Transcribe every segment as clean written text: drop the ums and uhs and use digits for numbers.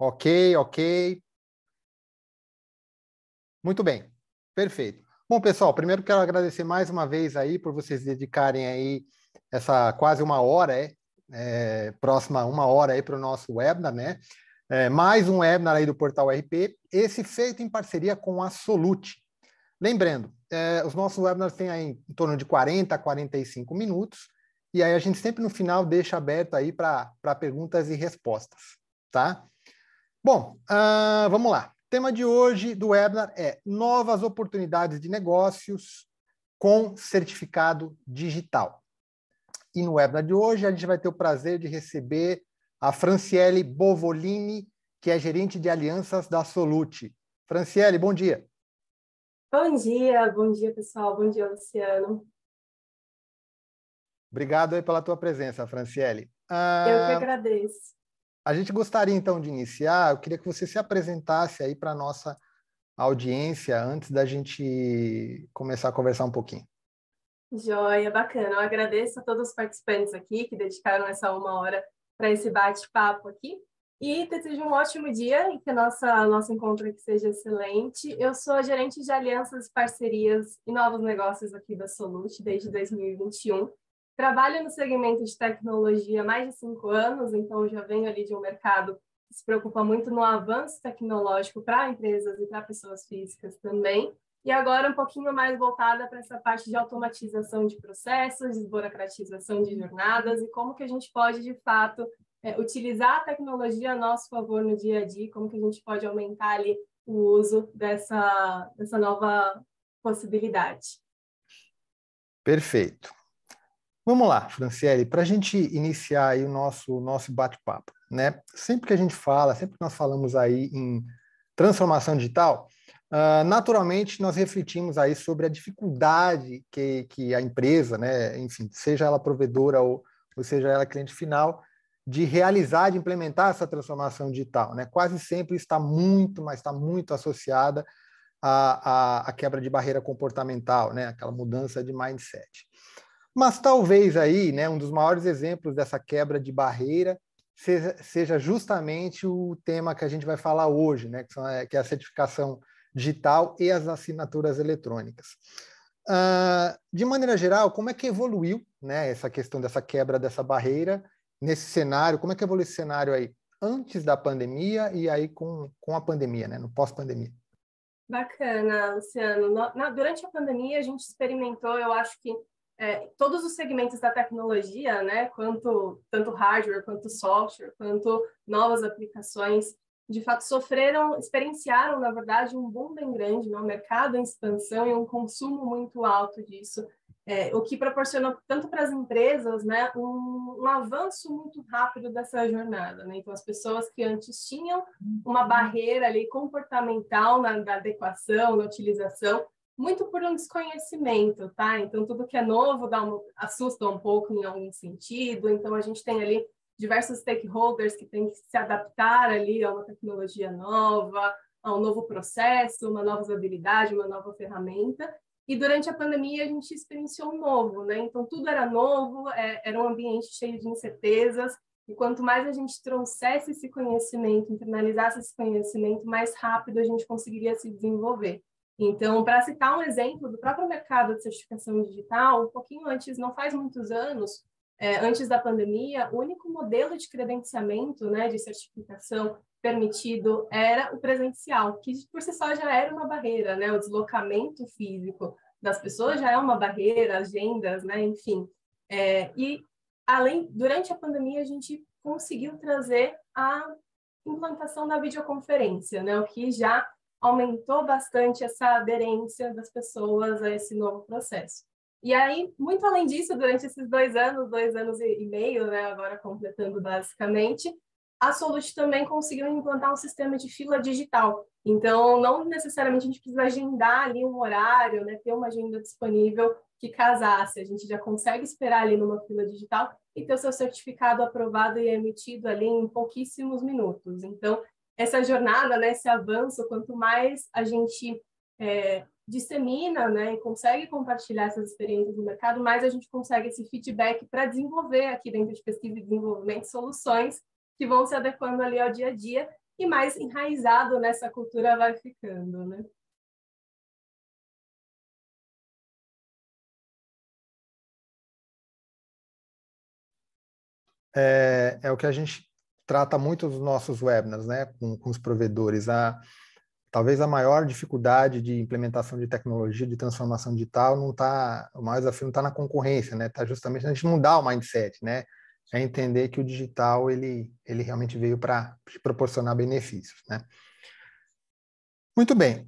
Ok, ok. Muito bem, perfeito. Bom, pessoal, primeiro quero agradecer mais uma vez aí por vocês dedicarem aí essa quase uma hora, próxima uma hora aí para o nosso webinar, né? Mais um webinar aí do Portal RP, esse feito em parceria com a Solute. Lembrando, os nossos webinars têm aí em torno de 40 a 45 minutos, e aí a gente sempre no final deixa aberto aí para perguntas e respostas, tá? Bom, vamos lá. O tema de hoje do webinar é novas oportunidades de negócios com certificado digital. E no webinar de hoje a gente vai ter o prazer de receber a Franciele Bovolini, que é gerente de alianças da Solute. Franciele, bom dia. Bom dia, pessoal. Bom dia, Luciano. Obrigado aí pela tua presença, Franciele. Eu que agradeço. A gente gostaria, então, de iniciar, eu queria que você se apresentasse aí para a nossa audiência antes da gente começar a conversar um pouquinho. Joia, bacana. Eu agradeço a todos os participantes aqui que dedicaram essa uma hora para esse bate-papo aqui. E desejo um ótimo dia e que nosso encontro aqui seja excelente. Eu sou a gerente de alianças, parcerias e novos negócios aqui da Solute desde 2021. Trabalho no segmento de tecnologia há mais de 5 anos, então já venho ali de um mercado que se preocupa muito no avanço tecnológico para empresas e para pessoas físicas também. E agora um pouquinho mais voltada para essa parte de automatização de processos, desburocratização de jornadas e como que a gente pode, de fato, utilizar a tecnologia a nosso favor no dia a dia, como que a gente pode aumentar ali o uso dessa nova possibilidade. Perfeito. Vamos lá, Franciele, para a gente iniciar aí o nosso bate-papo, né? Sempre que a gente fala, sempre que nós falamos aí em transformação digital, naturalmente nós refletimos aí sobre a dificuldade que a empresa, né, enfim, seja ela provedora ou seja ela cliente final, de realizar, de implementar essa transformação digital, né? Quase sempre está muito, mas está muito associada à quebra de barreira comportamental, né? Aquela mudança de mindset. Mas talvez aí, né, um dos maiores exemplos dessa quebra de barreira seja justamente o tema que a gente vai falar hoje, né, que é a certificação digital e as assinaturas eletrônicas. De maneira geral, como é que evoluiu, né, essa questão dessa quebra dessa barreira nesse cenário? Como é que evoluiu esse cenário aí antes da pandemia e aí com a pandemia, né, no pós-pandemia? Bacana, Luciano. Durante a pandemia, a gente experimentou, eu acho que todos os segmentos da tecnologia, né, tanto hardware, quanto software, quanto novas aplicações, de fato experienciaram, na verdade, um boom bem grande, né, um mercado em expansão e um consumo muito alto disso, o que proporcionou tanto para as empresas, né, um avanço muito rápido dessa jornada, né? Então, as pessoas que antes tinham uma barreira ali comportamental na adequação, na utilização, muito por um desconhecimento, tá? Então, tudo que é novo assusta um pouco em algum sentido. Então, a gente tem ali diversos stakeholders que têm que se adaptar ali a uma tecnologia nova, a um novo processo, uma nova usabilidade, uma nova ferramenta. E durante a pandemia, a gente experienciou um novo, né? Então, tudo era novo, era um ambiente cheio de incertezas. E quanto mais a gente trouxesse esse conhecimento, internalizasse esse conhecimento, mais rápido a gente conseguiria se desenvolver. Então, para citar um exemplo do próprio mercado de certificação digital, um pouquinho antes, não faz muitos anos, antes da pandemia, o único modelo de credenciamento, né, de certificação permitido era o presencial, que por si só já era uma barreira, né? O deslocamento físico das pessoas já é uma barreira, agendas, né? Enfim. Durante a pandemia, a gente conseguiu trazer a implantação da videoconferência, né? O que já aumentou bastante essa aderência das pessoas a esse novo processo. E aí, muito além disso, durante esses 2 anos e meio, né? Agora completando basicamente, a Solute também conseguiu implantar um sistema de fila digital. Então, não necessariamente a gente precisa agendar ali um horário, né, ter uma agenda disponível que casasse. A gente já consegue esperar ali numa fila digital e ter o seu certificado aprovado e emitido ali em pouquíssimos minutos. Então, essa jornada, né, esse avanço, quanto mais a gente dissemina, né, e consegue compartilhar essas experiências no mercado, mais a gente consegue esse feedback para desenvolver aqui dentro de pesquisa e desenvolvimento soluções que vão se adequando ali ao dia a dia e mais enraizado nessa cultura vai ficando, né? É o que a gente trata muito nos nossos webinars, né, com os provedores. Talvez a maior dificuldade de implementação de tecnologia, de transformação digital, não tá, o maior desafio não está na concorrência, né? Está justamente a gente mudar o mindset, né? É entender que o digital ele realmente veio para proporcionar benefícios, né? Muito bem.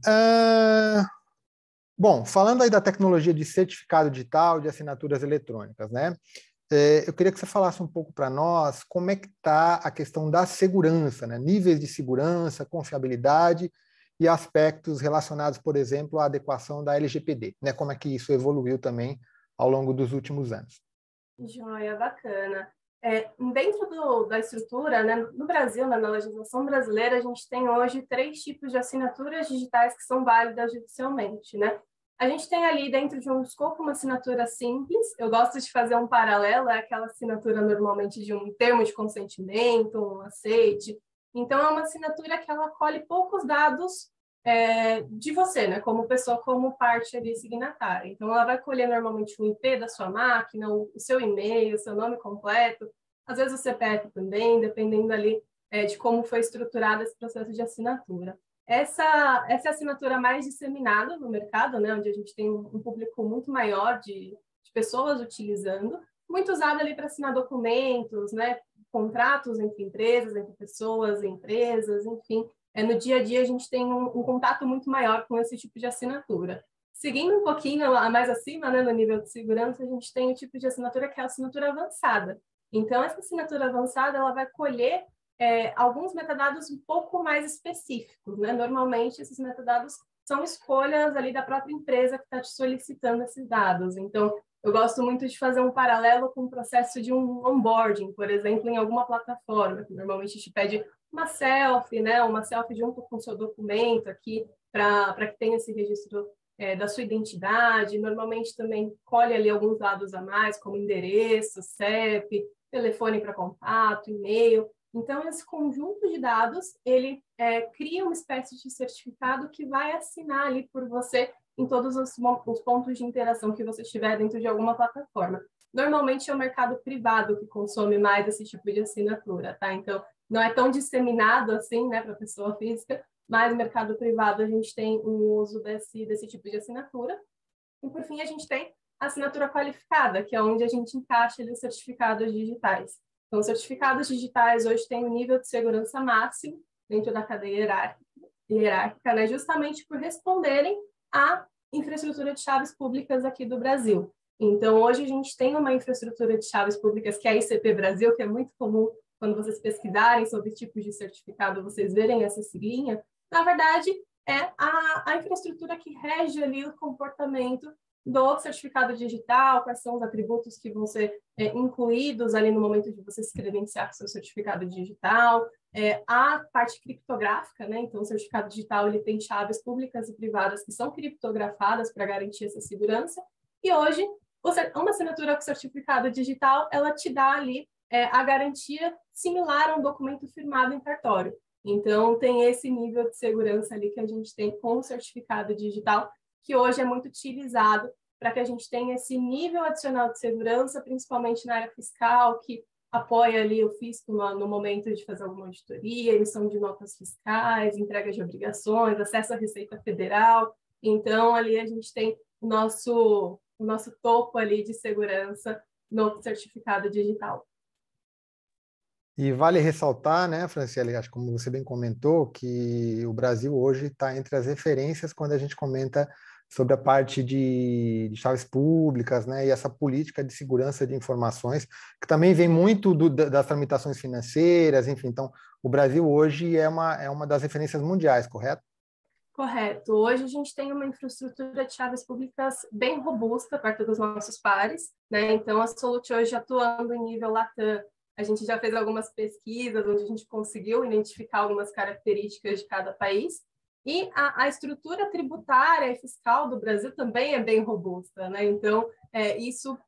Bom, falando aí da tecnologia de certificado digital, de assinaturas eletrônicas, né? Eu queria que você falasse um pouco para nós como é que está a questão da segurança, né? Níveis de segurança, confiabilidade e aspectos relacionados, por exemplo, à adequação da LGPD, né? Como é que isso evoluiu também ao longo dos últimos anos. Joia, bacana. Dentro da estrutura, né, no Brasil, na legislação brasileira, a gente tem hoje 3 tipos de assinaturas digitais que são válidas judicialmente, né? A gente tem ali dentro de um escopo uma assinatura simples. Eu gosto de fazer um paralelo, é aquela assinatura normalmente de um termo de consentimento, um aceite. Então, é uma assinatura que ela colhe poucos dados de você, né, como pessoa, como parte ali signatária. Então, ela vai colher normalmente o IP da sua máquina, o seu e-mail, o seu nome completo, às vezes o CPF também, dependendo ali de como foi estruturado esse processo de assinatura. Essa é a assinatura mais disseminada no mercado, né, onde a gente tem um público muito maior de pessoas utilizando, muito usada ali para assinar documentos, né, contratos entre empresas, entre pessoas, empresas, enfim. No dia a dia a gente tem um contato muito maior com esse tipo de assinatura. Seguindo um pouquinho mais acima, né, no nível de segurança, a gente tem o tipo de assinatura que é a assinatura avançada. Então, essa assinatura avançada ela vai colher alguns metadados um pouco mais específicos, né? Normalmente, esses metadados são escolhas ali da própria empresa que está te solicitando esses dados. Então, eu gosto muito de fazer um paralelo com o processo de um onboarding, por exemplo, em alguma plataforma, que normalmente te pede uma selfie, né? Uma selfie junto com o seu documento aqui, para que tenha esse registro da sua identidade. Normalmente também colhe ali alguns dados a mais, como endereço, CEP, telefone para contato, e-mail. Então, esse conjunto de dados, ele cria uma espécie de certificado que vai assinar ali por você em todos os pontos de interação que você tiver dentro de alguma plataforma. Normalmente é o mercado privado que consome mais esse tipo de assinatura, tá? Então, não é tão disseminado assim, né, para a pessoa física, mas no mercado privado a gente tem um uso desse tipo de assinatura. E, por fim, a gente tem a assinatura qualificada, que é onde a gente encaixa ali os certificados digitais. Então, os certificados digitais hoje têm um nível de segurança máximo dentro da cadeia hierárquica, né, justamente por responderem à infraestrutura de chaves públicas aqui do Brasil. Então, hoje a gente tem uma infraestrutura de chaves públicas que é a ICP Brasil, que é muito comum quando vocês pesquisarem sobre tipos de certificado, vocês verem essa siglinha. Na verdade, é a infraestrutura que rege ali o comportamento do certificado digital, quais são os atributos que vão ser incluídos ali no momento de você se credenciar com o seu certificado digital, a parte criptográfica, né? Então, o certificado digital ele tem chaves públicas e privadas que são criptografadas para garantir essa segurança, e hoje, uma assinatura com certificado digital, ela te dá ali a garantia similar a um documento firmado em cartório. Então, tem esse nível de segurança ali que a gente tem com o certificado digital, que hoje é muito utilizado para que a gente tenha esse nível adicional de segurança, principalmente na área fiscal, que apoia ali o fisco no momento de fazer alguma auditoria, emissão de notas fiscais, entrega de obrigações, acesso à Receita Federal. Então, ali a gente tem o nosso topo ali de segurança no certificado digital. E vale ressaltar, né, Franciele, acho que como você bem comentou, que o Brasil hoje está entre as referências quando a gente comenta sobre a parte de chaves públicas, né, e essa política de segurança de informações, que também vem muito das tramitações financeiras, enfim. Então, o Brasil hoje é uma das referências mundiais, correto? Correto. Hoje a gente tem uma infraestrutura de chaves públicas bem robusta perto dos nossos pares, né? Então, a Solute hoje atuando em nível Latam, a gente já fez algumas pesquisas onde a gente conseguiu identificar algumas características de cada país. E a estrutura tributária e fiscal do Brasil também é bem robusta, né? Então, isso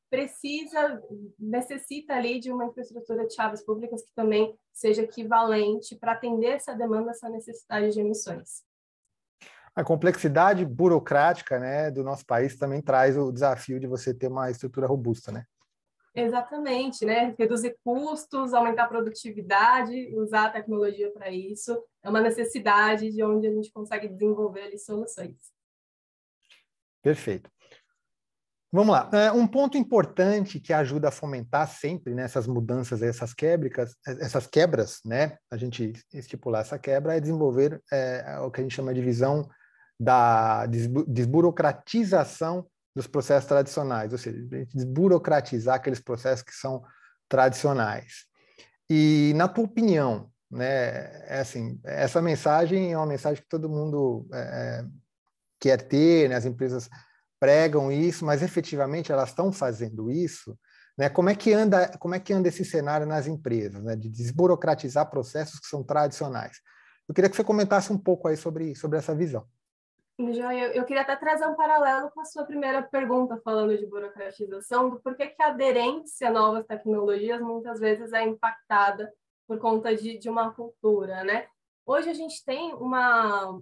necessita ali de uma infraestrutura de chaves públicas que também seja equivalente para atender essa demanda, essa necessidade de emissões. A complexidade burocrática, né, do nosso país também traz o desafio de você ter uma estrutura robusta, né? Exatamente, né? Reduzir custos, aumentar a produtividade, usar a tecnologia para isso, é uma necessidade de onde a gente consegue desenvolver ali soluções. Perfeito. Vamos lá. Um ponto importante que ajuda a fomentar sempre nessas mudanças, essas quebras, né? A gente estipular essa quebra é desenvolver o que a gente chama de visão da desburocratização dos processos tradicionais, ou seja, desburocratizar aqueles processos que são tradicionais. E, na tua opinião, né, assim, essa mensagem é uma mensagem que todo mundo quer ter, né, as empresas pregam isso, mas efetivamente elas estão fazendo isso, né? Como é que anda esse cenário nas empresas, né, de desburocratizar processos que são tradicionais? Eu queria que você comentasse um pouco aí sobre essa visão. Eu queria até trazer um paralelo com a sua primeira pergunta, falando de burocratização, do porquê que a aderência a novas tecnologias muitas vezes é impactada por conta de uma cultura, né? Hoje a gente tem uma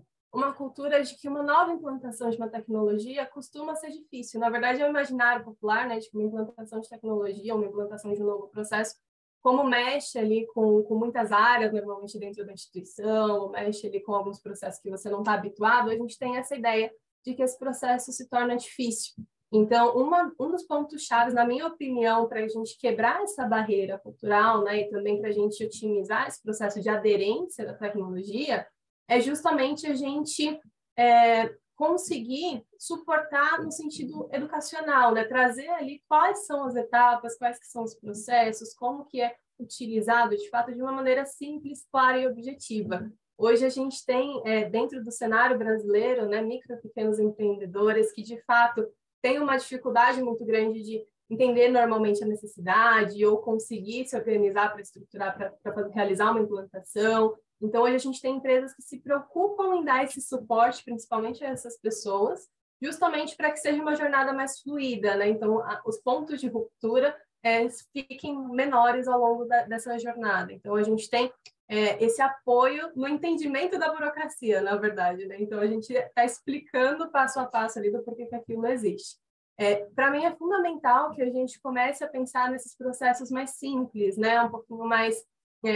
cultura de que uma nova implantação de uma tecnologia costuma ser difícil. Na verdade, é o imaginário popular, né, de que uma implantação de tecnologia, uma implantação de um novo processo, como mexe ali com muitas áreas, normalmente dentro da instituição, ou mexe ali com alguns processos que você não está habituado, a gente tem essa ideia de que esse processo se torna difícil. Então, um dos pontos chaves, na minha opinião, para a gente quebrar essa barreira cultural, né, e também para a gente otimizar esse processo de aderência da tecnologia, é justamente a gente conseguir suportar no sentido educacional, né? Trazer ali quais são as etapas, quais que são os processos, como que é utilizado, de fato, de uma maneira simples, clara e objetiva. Hoje a gente tem, dentro do cenário brasileiro, né, micro e pequenos empreendedores que, de fato, têm uma dificuldade muito grande de entender normalmente a necessidade ou conseguir se organizar para estruturar, para realizar uma implantação. Então, hoje a gente tem empresas que se preocupam em dar esse suporte, principalmente a essas pessoas, justamente para que seja uma jornada mais fluida, né? Então, os pontos de ruptura fiquem menores ao longo dessa jornada. Então, a gente tem esse apoio no entendimento da burocracia, na verdade, né? Então, a gente está explicando passo a passo ali do porquê que aquilo existe. Para mim, é fundamental que a gente comece a pensar nesses processos mais simples, né? Um pouquinho mais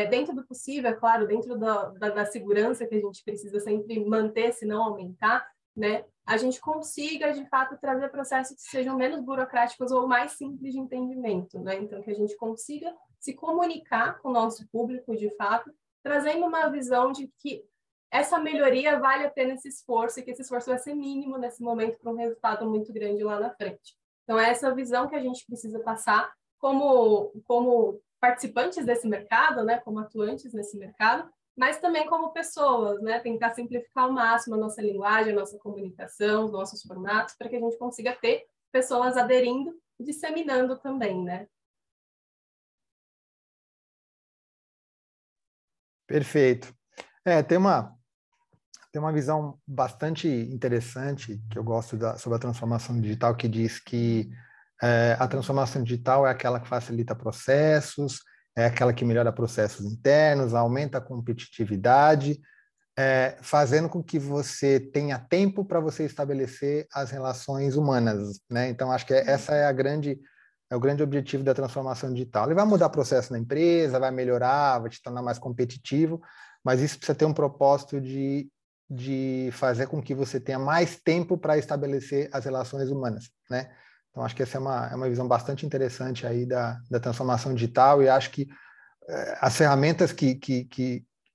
dentro do possível, é claro, dentro da segurança que a gente precisa sempre manter, se não aumentar, né? A gente consiga, de fato, trazer processos que sejam menos burocráticos ou mais simples de entendimento, né? Então, que a gente consiga se comunicar com o nosso público, de fato, trazendo uma visão de que essa melhoria vale a pena esse esforço e que esse esforço vai ser mínimo nesse momento para um resultado muito grande lá na frente. Então, é essa visão que a gente precisa passar como participantes desse mercado, né, como atuantes nesse mercado, mas também como pessoas, né, tentar simplificar ao máximo a nossa linguagem, a nossa comunicação, os nossos formatos, para que a gente consiga ter pessoas aderindo e disseminando também, né? Perfeito. Tem uma visão bastante interessante que eu gosto sobre a transformação digital, que diz que a transformação digital é aquela que facilita processos, é aquela que melhora processos internos, aumenta a competitividade, fazendo com que você tenha tempo para você estabelecer as relações humanas, né? Então, acho que essa é o grande objetivo da transformação digital. Ele vai mudar o processo na empresa, vai melhorar, vai te tornar mais competitivo, mas isso precisa ter um propósito de fazer com que você tenha mais tempo para estabelecer as relações humanas, né? Então, acho que essa é uma visão bastante interessante aí da transformação digital, e acho que as ferramentas que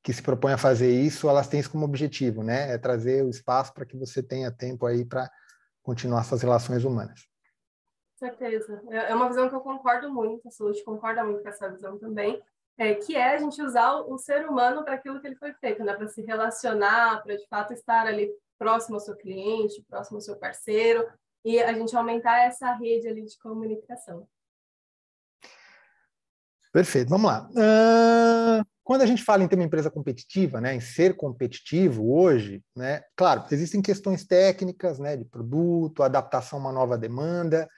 se propõem a fazer isso, elas têm isso como objetivo, né? É trazer o espaço para que você tenha tempo aí para continuar suas relações humanas. Certeza. É uma visão que eu concordo muito, a Salute concorda muito com essa visão também, que é a gente usar o ser humano para aquilo que ele foi feito, né? Para se relacionar, para de fato estar ali próximo ao seu cliente, próximo ao seu parceiro, e a gente aumentar essa rede ali de comunicação. Perfeito, vamos lá. Quando a gente fala em ter uma empresa competitiva, né, em ser competitivo hoje, né, claro, existem questões técnicas, né, de produto, adaptação a uma nova demanda,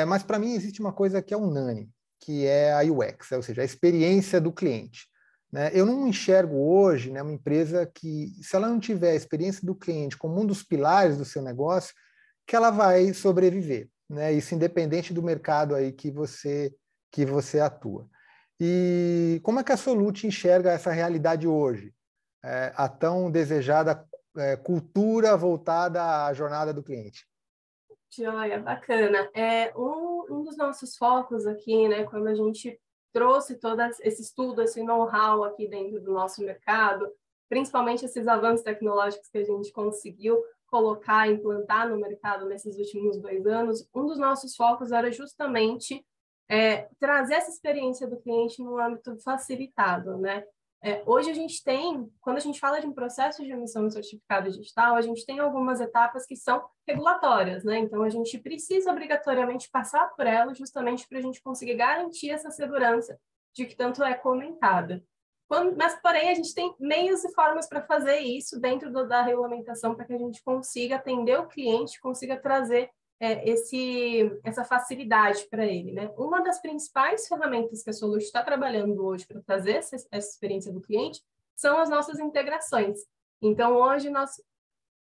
mas para mim existe uma coisa que é unânime, que é a UX, ou seja, a experiência do cliente. Né? Eu não enxergo hoje, né, uma empresa que, se ela não tiver a experiência do cliente como um dos pilares do seu negócio, que ela vai sobreviver. Né? Isso independente do mercado aí que você atua. E como é que a Solute enxerga essa realidade hoje? A tão desejada cultura voltada à jornada do cliente. Joia, bacana. Um dos nossos focos aqui, né, quando a gente trouxe todo esse estudo, esse know-how aqui dentro do nosso mercado, principalmente esses avanços tecnológicos que a gente conseguiu colocar, implantar no mercado nesses últimos 2 anos, um dos nossos focos era justamente trazer essa experiência do cliente no âmbito facilitado, né? Hoje a gente tem, quando a gente fala de um processo de emissão de certificado digital, a gente tem algumas etapas que são regulatórias, né? Então a gente precisa obrigatoriamente passar por elas justamente para a gente conseguir garantir essa segurança de que tanto é comentada. Mas, porém, a gente tem meios e formas para fazer isso dentro da regulamentação para que a gente consiga atender o cliente, consiga trazer essa facilidade para ele, né? Uma das principais ferramentas que a Solute está trabalhando hoje para trazer essa experiência do cliente são as nossas integrações. Então, hoje nós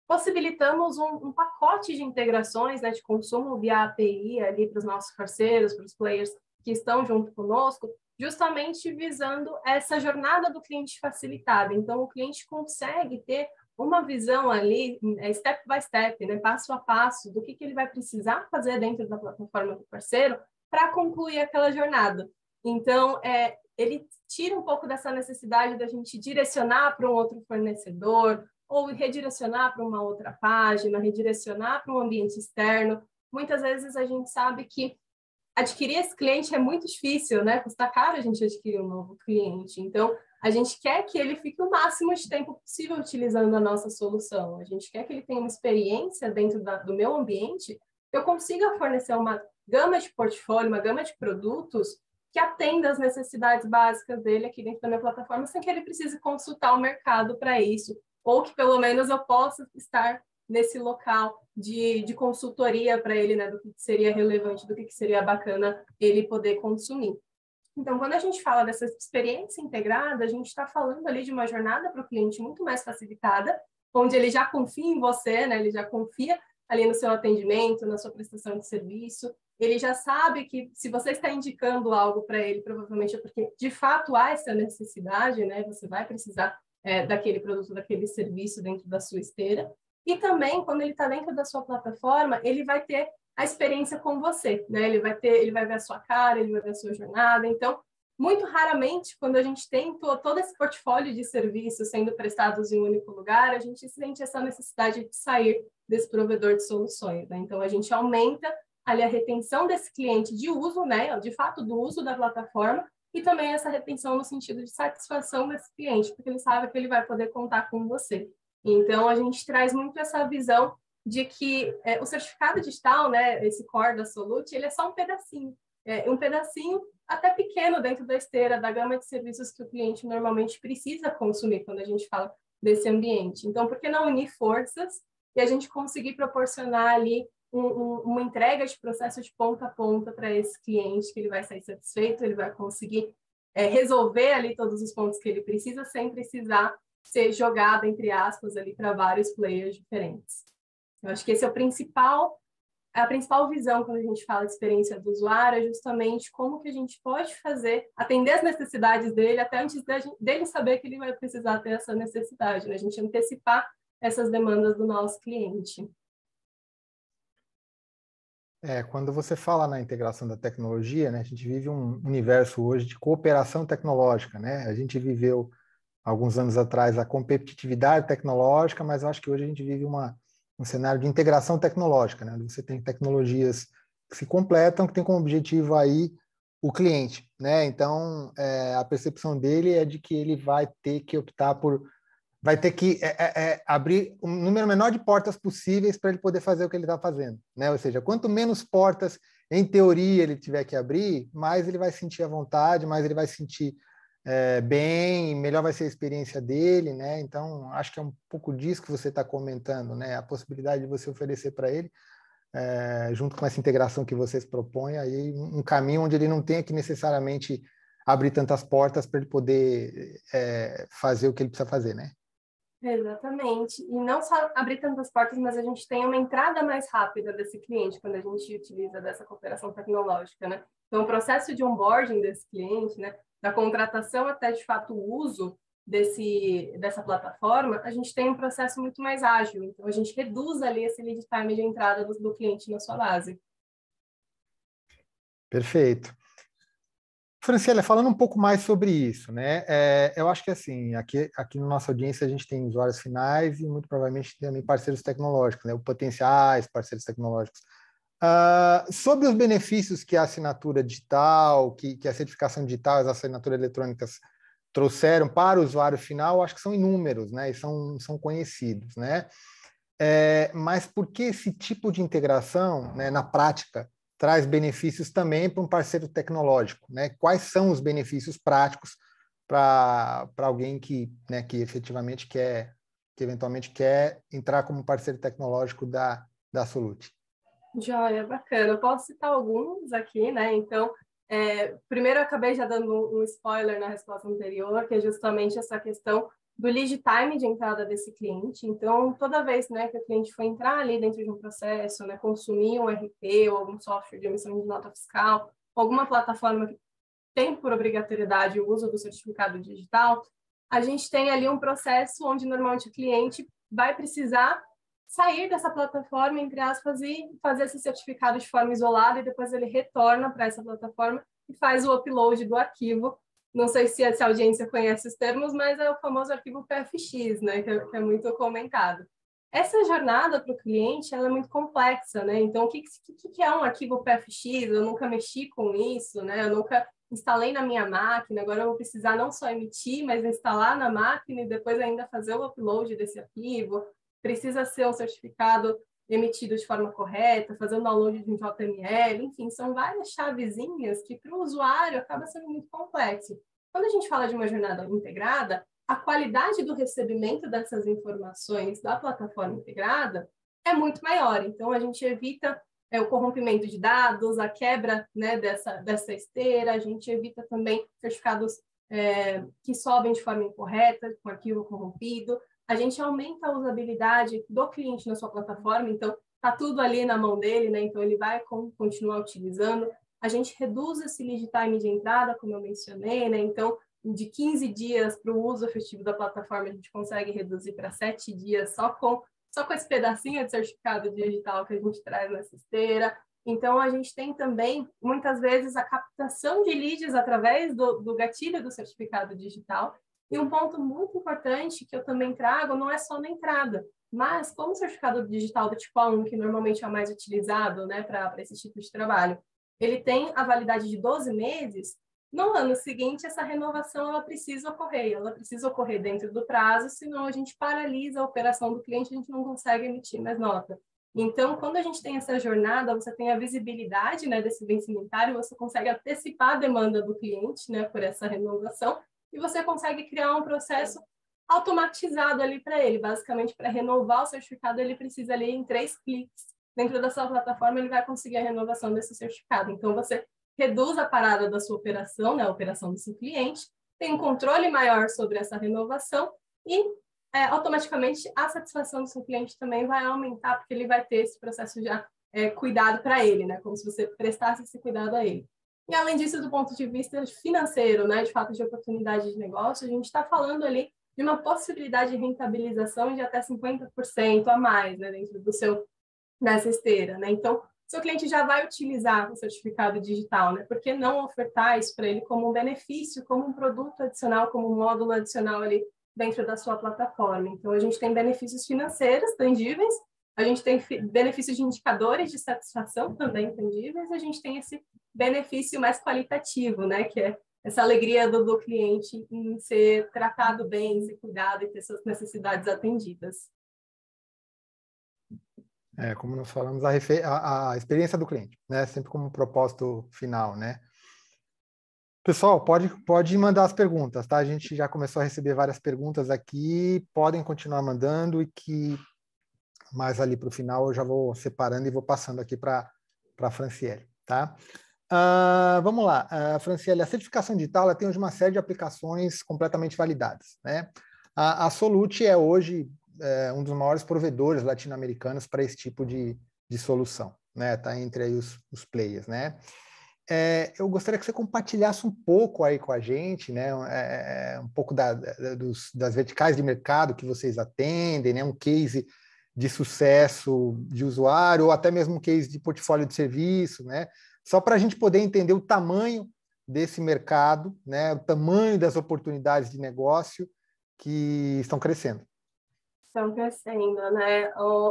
possibilitamos um pacote de integrações, né, de consumo via API ali para os nossos parceiros, para os players que estão junto conosco, justamente visando essa jornada do cliente facilitada. Então, o cliente consegue ter uma visão ali, step by step, né, passo a passo, do que ele vai precisar fazer dentro da plataforma do parceiro para concluir aquela jornada. Então, ele tira um pouco dessa necessidade da gente direcionar para um outro fornecedor, ou redirecionar para uma outra página, redirecionar para um ambiente externo. Muitas vezes a gente sabe que adquirir esse cliente é muito difícil, né? Custa caro a gente adquirir um novo cliente. Então, a gente quer que ele fique o máximo de tempo possível utilizando a nossa solução. A gente quer que ele tenha uma experiência dentro do meu ambiente, que eu consiga fornecer uma gama de portfólio, uma gama de produtos que atenda às necessidades básicas dele aqui dentro da minha plataforma, sem que ele precise consultar o mercado para isso, ou que pelo menos eu possa estar nesse local de consultoria para ele, né, do que seria relevante, do que seria bacana ele poder consumir. Então, quando a gente fala dessa experiência integrada, a gente está falando ali de uma jornada para o cliente muito mais facilitada, onde ele já confia em você, né, ele já confia ali no seu atendimento, na sua prestação de serviço, ele já sabe que se você está indicando algo para ele, provavelmente é porque de fato há essa necessidade, né, você vai precisar daquele produto, daquele serviço dentro da sua esteira. E também, quando ele está dentro da sua plataforma, ele vai ter a experiência com você, né? Ele vai ver a sua cara, ele vai ver a sua jornada. Então, muito raramente, quando a gente tem todo esse portfólio de serviços sendo prestados em um único lugar, a gente sente essa necessidade de sair desse provedor de soluções, né? Então, a gente aumenta ali a retenção desse cliente de uso, né? De fato, do uso da plataforma, e também essa retenção no sentido de satisfação desse cliente, porque ele sabe que ele vai poder contar com você. Então, a gente traz muito essa visão de que o certificado digital, né, esse core da Solute, ele é só um pedacinho até pequeno dentro da esteira, da gama de serviços que o cliente normalmente precisa consumir quando a gente fala desse ambiente. Então, por que não unir forças e a gente conseguir proporcionar ali uma entrega de processo de ponta a ponta para esse cliente, que ele vai sair satisfeito, ele vai conseguir resolver ali todos os pontos que ele precisa, sem precisar ser jogado, entre aspas, ali para vários players diferentes. Eu acho que esse é a principal visão quando a gente fala de experiência do usuário, é justamente como que a gente pode fazer, atender as necessidades dele, até antes dele saber que ele vai precisar ter essa necessidade, né? A gente antecipar essas demandas do nosso cliente. Quando você fala na integração da tecnologia, né, a gente vive um universo hoje de cooperação tecnológica, né? A gente viveu alguns anos atrás a competitividade tecnológica, mas eu acho que hoje a gente vive um cenário de integração tecnológica, né? Você tem tecnologias que se completam, que tem como objetivo aí o cliente, né? Então, a percepção dele é de que ele vai ter que optar vai ter que abrir um número menor de portas possíveis para ele poder fazer o que ele está fazendo, né? Ou seja, quanto menos portas, em teoria, ele tiver que abrir, mais ele vai sentir à vontade, mais ele vai sentir bem, melhor vai ser a experiência dele, né? Então, acho que é um pouco disso que você está comentando, né? A possibilidade de você oferecer para ele, junto com essa integração que vocês propõem, aí um caminho onde ele não tenha que necessariamente abrir tantas portas para ele poder fazer o que ele precisa fazer, né? Exatamente. E não só abrir tantas portas, mas a gente tem uma entrada mais rápida desse cliente quando a gente utiliza dessa cooperação tecnológica, né? Então, o processo de onboarding desse cliente, né, da contratação até, de fato, o uso dessa plataforma, a gente tem um processo muito mais ágil. Então, a gente reduz ali esse lead time de entrada do cliente na sua base. Perfeito. Franciela, falando um pouco mais sobre isso, né? Eu acho que assim, aqui na nossa audiência a gente tem usuários finais e muito provavelmente também parceiros tecnológicos, né? Ou potenciais parceiros tecnológicos. Sobre os benefícios que a assinatura digital, que a certificação digital, as assinaturas eletrônicas trouxeram para o usuário final, acho que são inúmeros, né? E são conhecidos, né? Mas por que esse tipo de integração, né, na prática, traz benefícios também para um parceiro tecnológico, né? Quais são os benefícios práticos para alguém que efetivamente que eventualmente quer entrar como parceiro tecnológico da Solute? Joia, bacana. Eu posso citar alguns aqui, né? Então, primeiro eu acabei já dando um spoiler na resposta anterior, que é justamente essa questão do lead time de entrada desse cliente. Então, toda vez, né, que o cliente for entrar ali dentro de um processo, né, consumir um RP ou algum software de emissão de nota fiscal, alguma plataforma que tem por obrigatoriedade o uso do certificado digital, a gente tem ali um processo onde normalmente o cliente vai precisar sair dessa plataforma, entre aspas, e fazer esse certificado de forma isolada e depois ele retorna para essa plataforma e faz o upload do arquivo. Não sei se a audiência conhece os termos, mas é o famoso arquivo PFX, né, que é muito comentado. Essa jornada para o cliente ela é muito complexa, né? Então, o que é um arquivo PFX? Eu nunca mexi com isso, né? Eu nunca instalei na minha máquina, agora eu vou precisar não só emitir, mas instalar na máquina e depois ainda fazer o upload desse arquivo. Precisa ser um certificado emitido de forma correta, fazer o download de um JML, enfim, são várias chavezinhas que para o usuário acaba sendo muito complexo. Quando a gente fala de uma jornada integrada, a qualidade do recebimento dessas informações da plataforma integrada é muito maior. Então, a gente evita o corrompimento de dados, a quebra, né, dessa esteira, a gente evita também certificados que sobem de forma incorreta, com arquivo corrompido, a gente aumenta a usabilidade do cliente na sua plataforma, então está tudo ali na mão dele, né? Então ele vai continuar utilizando. A gente reduz esse lead time de entrada, como eu mencionei, né? Então, de 15 dias para o uso efetivo da plataforma, a gente consegue reduzir para 7 dias só com esse pedacinho de certificado digital que a gente traz nessa esteira. Então, a gente tem também, muitas vezes, a captação de leads através do gatilho do certificado digital. E um ponto muito importante que eu também trago não é só na entrada, mas como o certificado digital do tipo A1, que normalmente é o mais utilizado, né, para esse tipo de trabalho, ele tem a validade de 12 meses, no ano seguinte, essa renovação ela precisa ocorrer dentro do prazo, senão a gente paralisa a operação do cliente, a gente não consegue emitir mais nota. Então, quando a gente tem essa jornada, você tem a visibilidade, né, desse vencimentário, você consegue antecipar a demanda do cliente, né, por essa renovação, e você consegue criar um processo automatizado ali para ele. Basicamente, para renovar o certificado, ele precisa ali em 3 cliques dentro da sua plataforma, ele vai conseguir a renovação desse certificado. Então, você reduz a parada da sua operação, né, a operação do seu cliente, tem um controle maior sobre essa renovação e automaticamente a satisfação do seu cliente também vai aumentar, porque ele vai ter esse processo já cuidado para ele, né, como se você prestasse esse cuidado a ele. E além disso, do ponto de vista financeiro, né, de fato de oportunidade de negócio, a gente está falando ali de uma possibilidade de rentabilização de até 50% a mais, né, dentro dessa esteira, né? Então, seu cliente já vai utilizar o certificado digital, né? Por que não ofertar isso para ele como um benefício, como um produto adicional, como um módulo adicional ali dentro da sua plataforma? Então, a gente tem benefícios financeiros tangíveis, a gente tem benefícios de indicadores de satisfação também tangíveis, e a gente tem esse benefício mais qualitativo, né? Que é essa alegria do cliente em ser tratado bem, em ser cuidado e ter suas necessidades atendidas. Como nós falamos, a experiência do cliente, né? Sempre como propósito final, né? Pessoal, pode mandar as perguntas, tá? A gente já começou a receber várias perguntas aqui, podem continuar mandando e que mais ali para o final eu já vou separando e vou passando aqui para a Franciele, tá? Vamos lá, Franciele, a certificação digital ela tem hoje uma série de aplicações completamente validadas, né? A Solute é hoje um dos maiores provedores latino-americanos para esse tipo de solução, né? Tá entre aí os players, né? Eu gostaria que você compartilhasse um pouco aí com a gente, né? Um pouco das verticais de mercado que vocês atendem, né? Um case de sucesso de usuário, ou até mesmo um case de portfólio de serviço, né? Só para a gente poder entender o tamanho desse mercado, né? O tamanho das oportunidades de negócio que estão crescendo. Estão crescendo, né?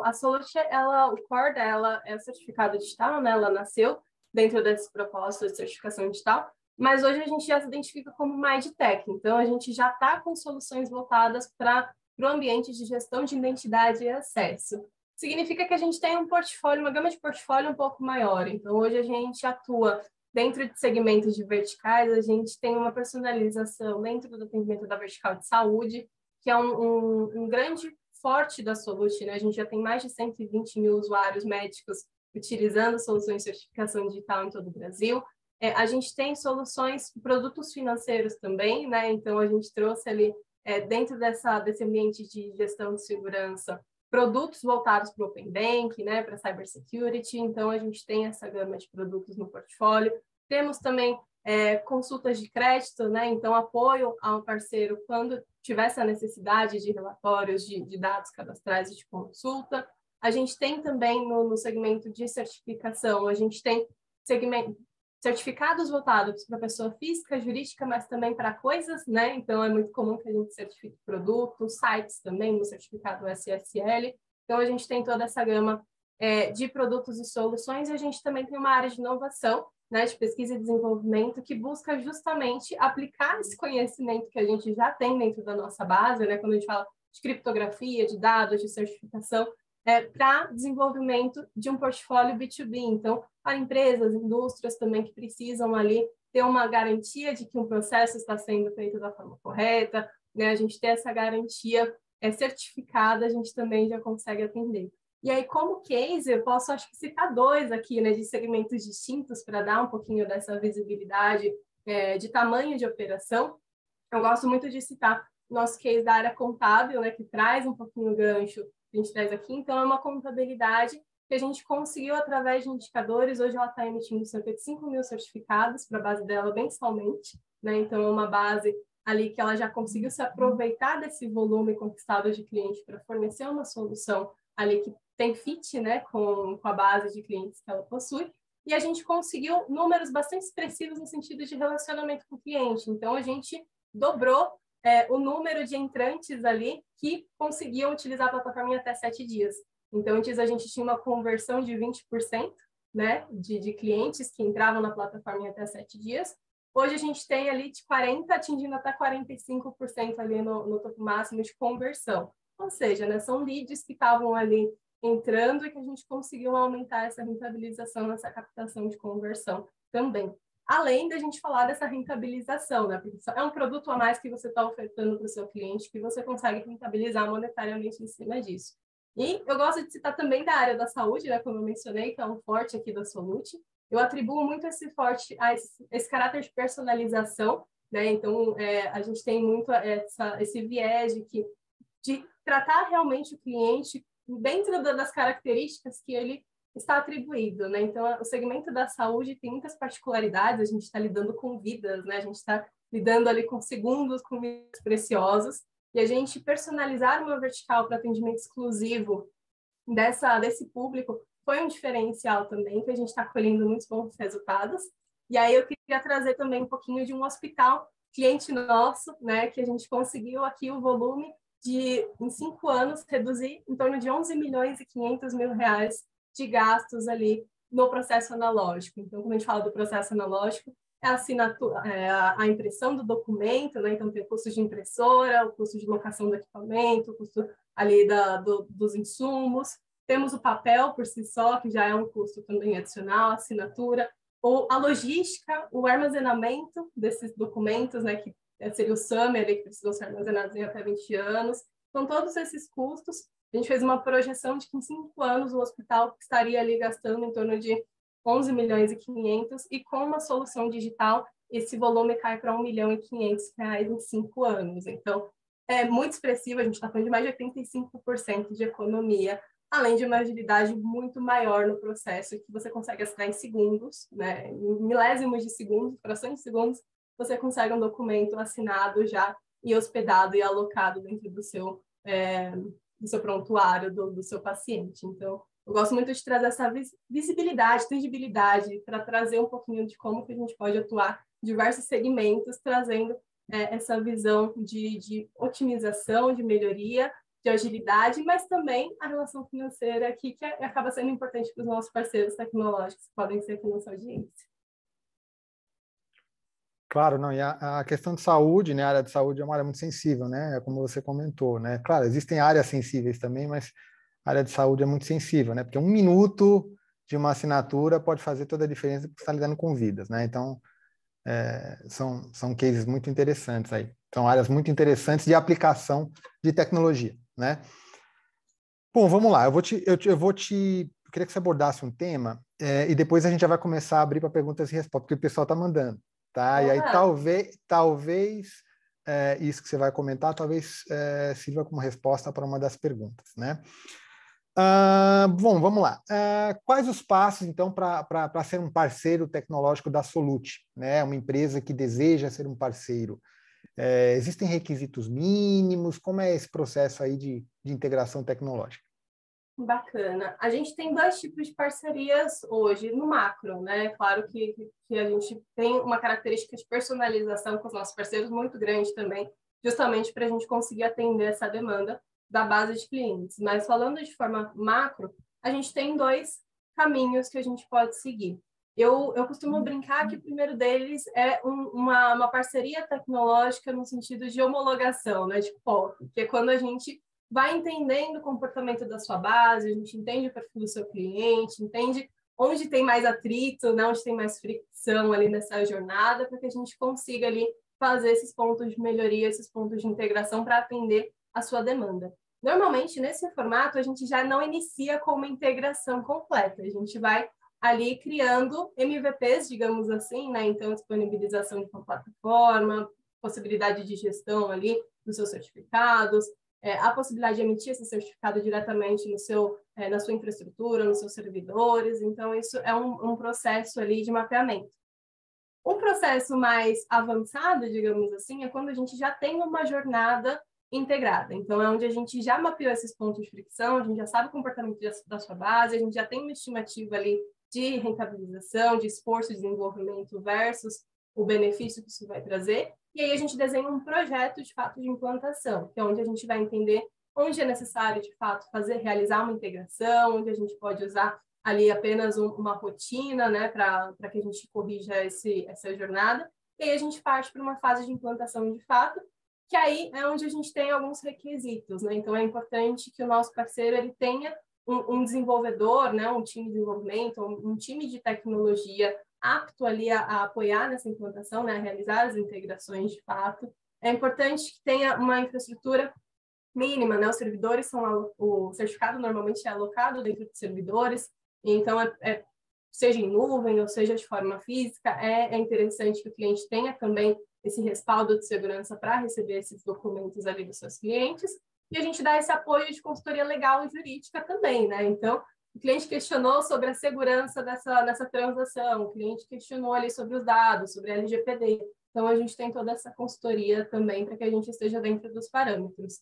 A Solute, o core dela é o certificado digital, né? Ela nasceu dentro desse propósito de certificação digital, mas hoje a gente já se identifica como uma EdTech, então a gente já está com soluções voltadas para o ambiente de gestão de identidade e acesso. Significa que a gente tem um portfólio, uma gama de portfólio um pouco maior, então hoje a gente atua dentro de segmentos de verticais, a gente tem uma personalização dentro do atendimento da vertical de saúde, que é um grande forte da Solute, né? A gente já tem mais de 120 mil usuários médicos utilizando soluções de certificação digital em todo o Brasil. A gente tem soluções, produtos financeiros também, né? Então, a gente trouxe ali, dentro desse ambiente de gestão de segurança, produtos voltados para o Open Bank, né? Para Cybersecurity. Então, a gente tem essa gama de produtos no portfólio. Temos também consultas de crédito, né? Então, apoio ao parceiro quando tiver essa necessidade de relatórios, de dados cadastrais e de consulta. A gente tem também no segmento de certificação, a gente tem certificados voltados para pessoa física, jurídica, mas também para coisas, né? Então, é muito comum que a gente certifique produtos, sites também, no certificado SSL. Então, a gente tem toda essa gama de produtos e soluções, e a gente também tem uma área de inovação, né, de pesquisa e desenvolvimento, que busca justamente aplicar esse conhecimento que a gente já tem dentro da nossa base, né, quando a gente fala de criptografia, de dados, de certificação, para desenvolvimento de um portfólio B2B. Então, para empresas, indústrias também que precisam ali ter uma garantia de que um processo está sendo feito da forma correta, né, a gente ter essa garantia certificada, a gente também já consegue atender. E aí, como case, eu posso, acho que, citar dois aqui, né, de segmentos distintos para dar um pouquinho dessa visibilidade de tamanho de operação. Eu gosto muito de citar o nosso case da área contábil, né, que traz um pouquinho o gancho que a gente traz aqui. Então, é uma contabilidade que a gente conseguiu através de indicadores. Hoje ela está emitindo cerca de 5 mil certificados para a base dela mensalmente, né? Então, é uma base ali que ela já conseguiu se aproveitar desse volume conquistado de cliente para fornecer uma solução ali que tem fit, né, com a base de clientes que ela possui, e a gente conseguiu números bastante expressivos no sentido de relacionamento com o cliente. Então, a gente dobrou o número de entrantes ali que conseguiam utilizar a plataforma em até 7 dias. Então, antes a gente tinha uma conversão de 20%, né, de clientes que entravam na plataforma em até 7 dias. Hoje a gente tem ali de 40% atingindo até 45% ali no topo máximo de conversão. Ou seja, né, são leads que estavam ali entrando e que a gente conseguiu aumentar essa rentabilização nessa captação de conversão também. Além da gente falar dessa rentabilização, né? Porque é um produto a mais que você está ofertando para o seu cliente, que você consegue rentabilizar monetariamente em cima disso. E eu gosto de citar também da área da saúde, né? Como eu mencionei, que é um forte aqui da Solute. Eu atribuo muito esse forte a esse caráter de personalização, né? Então, a gente tem muito esse viés de tratar realmente o cliente dentro das características que ele está atribuído, né? Então, o segmento da saúde tem muitas particularidades, a gente está lidando com vidas, né? A gente está lidando ali com segundos, com vidas preciosas, e a gente personalizar uma vertical para atendimento exclusivo desse público foi um diferencial também, que a gente está colhendo muitos bons resultados. E aí eu queria trazer também um pouquinho de um hospital cliente nosso, né? Que a gente conseguiu aqui o volume em 5 anos, reduzir em torno de 11 milhões e 500 mil reais de gastos ali no processo analógico. Então, quando a gente fala do processo analógico, é a assinatura, a impressão do documento, né? Então, tem o custo de impressora, o custo de locação do equipamento, o custo ali dos insumos. Temos o papel por si só, que já é um custo também adicional, a assinatura. a logística, o armazenamento desses documentos, né, que seria o summary, que precisam ser armazenados em até 20 anos. Então, todos esses custos, a gente fez uma projeção de que em 5 anos o hospital estaria ali gastando em torno de 11 milhões e 500, e com uma solução digital, esse volume cai para 1 milhão e 500 reais em 5 anos. Então, é muito expressivo, a gente está falando de mais de 85% de economia, além de uma agilidade muito maior no processo, que você consegue assinar em segundos, né? Em milésimos de segundos, frações de segundos, você consegue um documento assinado já e hospedado e alocado dentro do seu prontuário, do seu paciente. Então, eu gosto muito de trazer essa visibilidade, tangibilidade, para trazer um pouquinho de como que a gente pode atuar em diversos segmentos, trazendo essa visão de otimização, de melhoria, de agilidade, mas também a relação financeira aqui, que acaba sendo importante para os nossos parceiros tecnológicos, que podem ser aqui na nossa audiência. Claro, não, e a questão de saúde, né, a área de saúde é uma área muito sensível, né, como você comentou, né, claro, existem áreas sensíveis também, mas a área de saúde é muito sensível, né, porque 1 minuto de uma assinatura pode fazer toda a diferença porque você está lidando com vidas, né, então são cases muito interessantes aí, são áreas muito interessantes de aplicação de tecnologia, né. Bom, vamos lá, eu queria que você abordasse um tema e depois a gente já vai começar a abrir para perguntas e respostas, porque o pessoal está mandando. Tá? E aí talvez isso que você vai comentar talvez sirva como resposta para uma das perguntas, né? Bom, vamos lá. Quais os passos, então, para ser um parceiro tecnológico da Solute, né? Uma empresa que deseja ser um parceiro. Existem requisitos mínimos? Como é esse processo aí de integração tecnológica? Bacana. A gente tem 2 tipos de parcerias hoje, no macro, né? Claro que a gente tem uma característica de personalização com os nossos parceiros muito grande também, justamente para a gente conseguir atender essa demanda da base de clientes. Mas falando de forma macro, a gente tem 2 caminhos que a gente pode seguir. Eu costumo brincar que o primeiro deles é uma parceria tecnológica no sentido de homologação, né? De POC, que é quando a gente vai entendendo o comportamento da sua base, a gente entende o perfil do seu cliente, entende onde tem mais atrito, né, onde tem mais fricção ali nessa jornada, para que a gente consiga ali fazer esses pontos de melhoria, esses pontos de integração para atender a sua demanda. Normalmente, nesse formato, a gente já não inicia com uma integração completa, a gente vai ali criando MVPs, digamos assim, né? Então, disponibilização de uma plataforma, possibilidade de gestão ali dos seus certificados, a possibilidade de emitir esse certificado diretamente na sua infraestrutura, nos seus servidores. Então, isso é um processo ali de mapeamento. Um processo mais avançado, digamos assim, é quando a gente já tem uma jornada integrada. Então, é onde a gente já mapeou esses pontos de fricção, a gente já sabe o comportamento da sua base, a gente já tem uma estimativa ali de rentabilização, de esforço de desenvolvimento versus o benefício que isso vai trazer. E aí a gente desenha um projeto, de fato, de implantação, que é onde a gente vai entender onde é necessário, de fato, realizar uma integração, onde a gente pode usar ali apenas uma rotina, né, para que a gente corrija essa jornada. E aí a gente parte para uma fase de implantação de fato, que aí é onde a gente tem alguns requisitos, né? Então, é importante que o nosso parceiro ele tenha um desenvolvedor, né, um time de desenvolvimento, um time de tecnologia apto ali a apoiar nessa implantação, né, a realizar as integrações de fato. É importante que tenha uma infraestrutura mínima, né? Os servidores o certificado normalmente é alocado dentro de servidores, então seja em nuvem ou seja de forma física, é interessante que o cliente tenha também esse respaldo de segurança para receber esses documentos ali dos seus clientes, e a gente dá esse apoio de consultoria legal e jurídica também, né? Então, o cliente questionou sobre a segurança dessa transação, o cliente questionou ali sobre os dados, sobre a LGPD. Então, a gente tem toda essa consultoria também para que a gente esteja dentro dos parâmetros.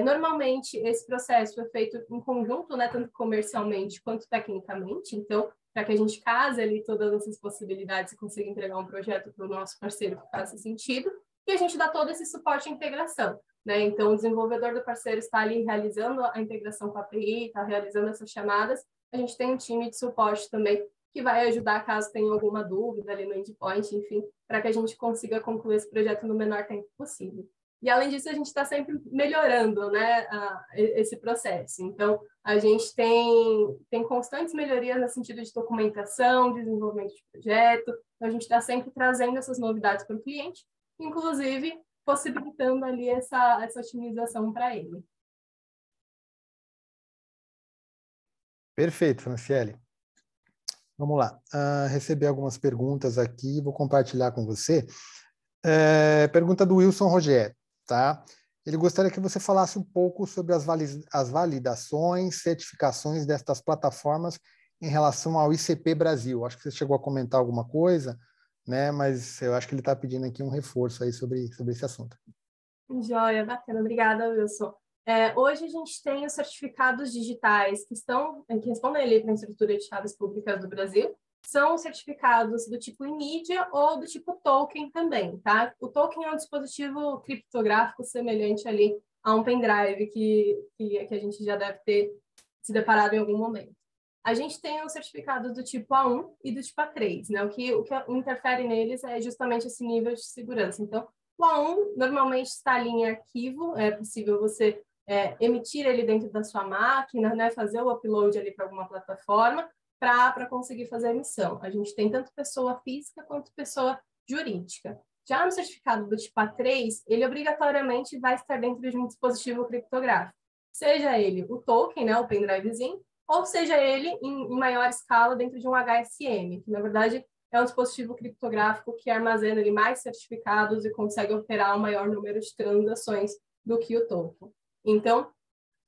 Normalmente, esse processo é feito em conjunto, né, tanto comercialmente quanto tecnicamente. Então, para que a gente case ali todas essas possibilidades e consiga entregar um projeto para o nosso parceiro que faça sentido, e a gente dá todo esse suporte à integração. Né? Então, o desenvolvedor do parceiro está ali realizando a integração com a API, está realizando essas chamadas. A gente tem um time de suporte também que vai ajudar caso tenha alguma dúvida ali no endpoint, enfim, para que a gente consiga concluir esse projeto no menor tempo possível. E, além disso, a gente está sempre melhorando, né, esse processo. Então, a gente tem constantes melhorias no sentido de documentação, desenvolvimento de projeto. Então, a gente está sempre trazendo essas novidades para o cliente, inclusive possibilitando ali essa otimização para ele. Perfeito, Franciele. Vamos lá. Recebi algumas perguntas aqui, vou compartilhar com você. Pergunta do Wilson Rogério, tá? Ele gostaria que você falasse um pouco sobre as validações, certificações destas plataformas em relação ao ICP Brasil. Acho que você chegou a comentar alguma coisa, né? Mas eu acho que ele está pedindo aqui um reforço aí sobre esse assunto. Joia, bacana. Obrigada, Wilson. Hoje a gente tem os certificados digitais que respondem ali para a estrutura de chaves públicas do Brasil. São certificados do tipo e-mídia ou do tipo token também, tá? O token é um dispositivo criptográfico semelhante ali a um pendrive que a gente já deve ter se deparado em algum momento. A gente tem os certificados do tipo A1 e do tipo A3, né? O que interfere neles é justamente esse nível de segurança. Então, o A1 normalmente está ali em arquivo, é possível você emitir ele dentro da sua máquina, né? Fazer o upload ali para alguma plataforma, para conseguir fazer a emissão. A gente tem tanto pessoa física quanto pessoa jurídica. Já no certificado do tipo A3, ele obrigatoriamente vai estar dentro de um dispositivo criptográfico. Seja ele o token, né, o pendrivezinho, ou seja ele em maior escala dentro de um HSM, que na verdade é um dispositivo criptográfico que armazena ali mais certificados e consegue operar um maior número de transações do que o token. Então,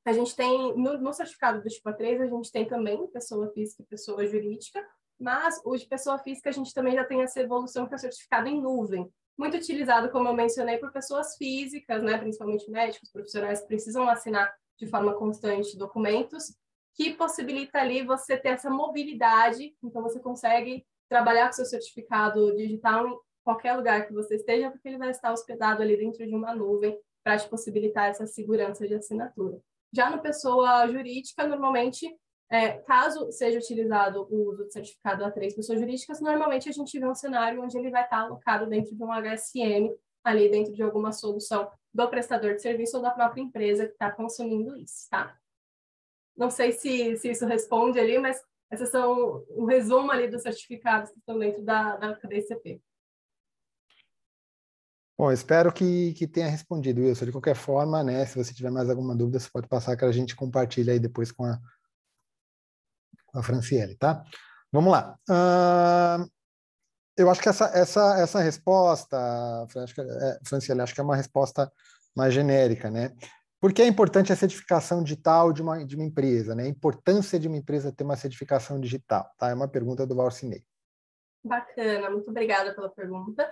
a gente tem, no certificado do tipo A3, a gente tem também pessoa física e pessoa jurídica, mas o de pessoa física a gente também já tem essa evolução que é o certificado em nuvem, muito utilizado, como eu mencionei, por pessoas físicas, né, principalmente médicos, profissionais que precisam assinar de forma constante documentos, que possibilita ali você ter essa mobilidade, então você consegue trabalhar com seu certificado digital em qualquer lugar que você esteja, porque ele vai estar hospedado ali dentro de uma nuvem para te possibilitar essa segurança de assinatura. Já no pessoa jurídica, normalmente, caso seja utilizado o uso do certificado A3 pessoas jurídicas, normalmente a gente vê um cenário onde ele vai estar alocado dentro de um HSM, ali dentro de alguma solução do prestador de serviço ou da própria empresa que está consumindo isso, tá? Não sei se isso responde ali, mas esses são um resumo ali dos certificados que estão dentro da DCP. Bom, espero que tenha respondido, Wilson. De qualquer forma, né, se você tiver mais alguma dúvida, você pode passar que a gente compartilha aí depois com a Franciele, tá? Vamos lá. Eu acho que essa resposta, Franciele, acho que é uma resposta mais genérica, né? Por que é importante a certificação digital de uma empresa, né? A importância de uma empresa ter uma certificação digital, tá? É uma pergunta do Valcinei. Bacana, muito obrigada pela pergunta.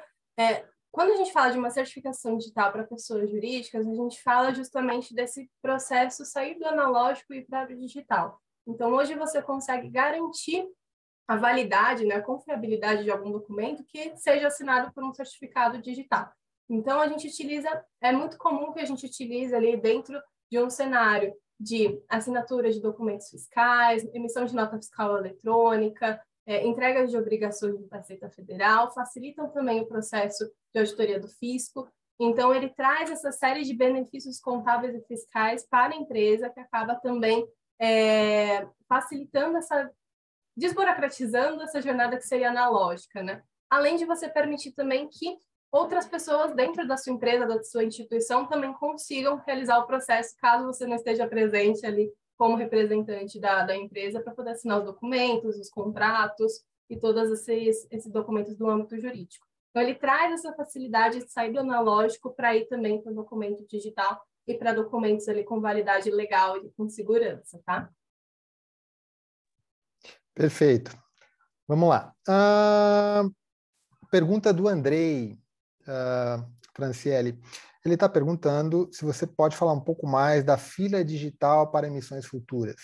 Quando a gente fala de uma certificação digital para pessoas jurídicas, a gente fala justamente desse processo sair do analógico e ir para o digital. Então, hoje você consegue garantir a validade, né, a confiabilidade de algum documento que seja assinado por um certificado digital. Então, é muito comum que a gente utilize ali dentro de um cenário de assinatura de documentos fiscais, emissão de nota fiscal eletrônica, entregas de obrigações da Receita Federal, facilitam também o processo de auditoria do fisco. Então, ele traz essa série de benefícios contábeis e fiscais para a empresa, que acaba também facilitando desburocratizando essa jornada que seria analógica, né? Além de você permitir também que outras pessoas dentro da sua empresa, da sua instituição, também consigam realizar o processo, caso você não esteja presente ali como representante da empresa, para poder assinar os documentos, os contratos e todos esses documentos do âmbito jurídico. Então, ele traz essa facilidade de sair do analógico para ir também para o documento digital e para documentos ali com validade legal e com segurança, tá? Perfeito. Vamos lá. Pergunta do Andrei, Franciele. Ele está perguntando se você pode falar um pouco mais da fila digital para emissões futuras.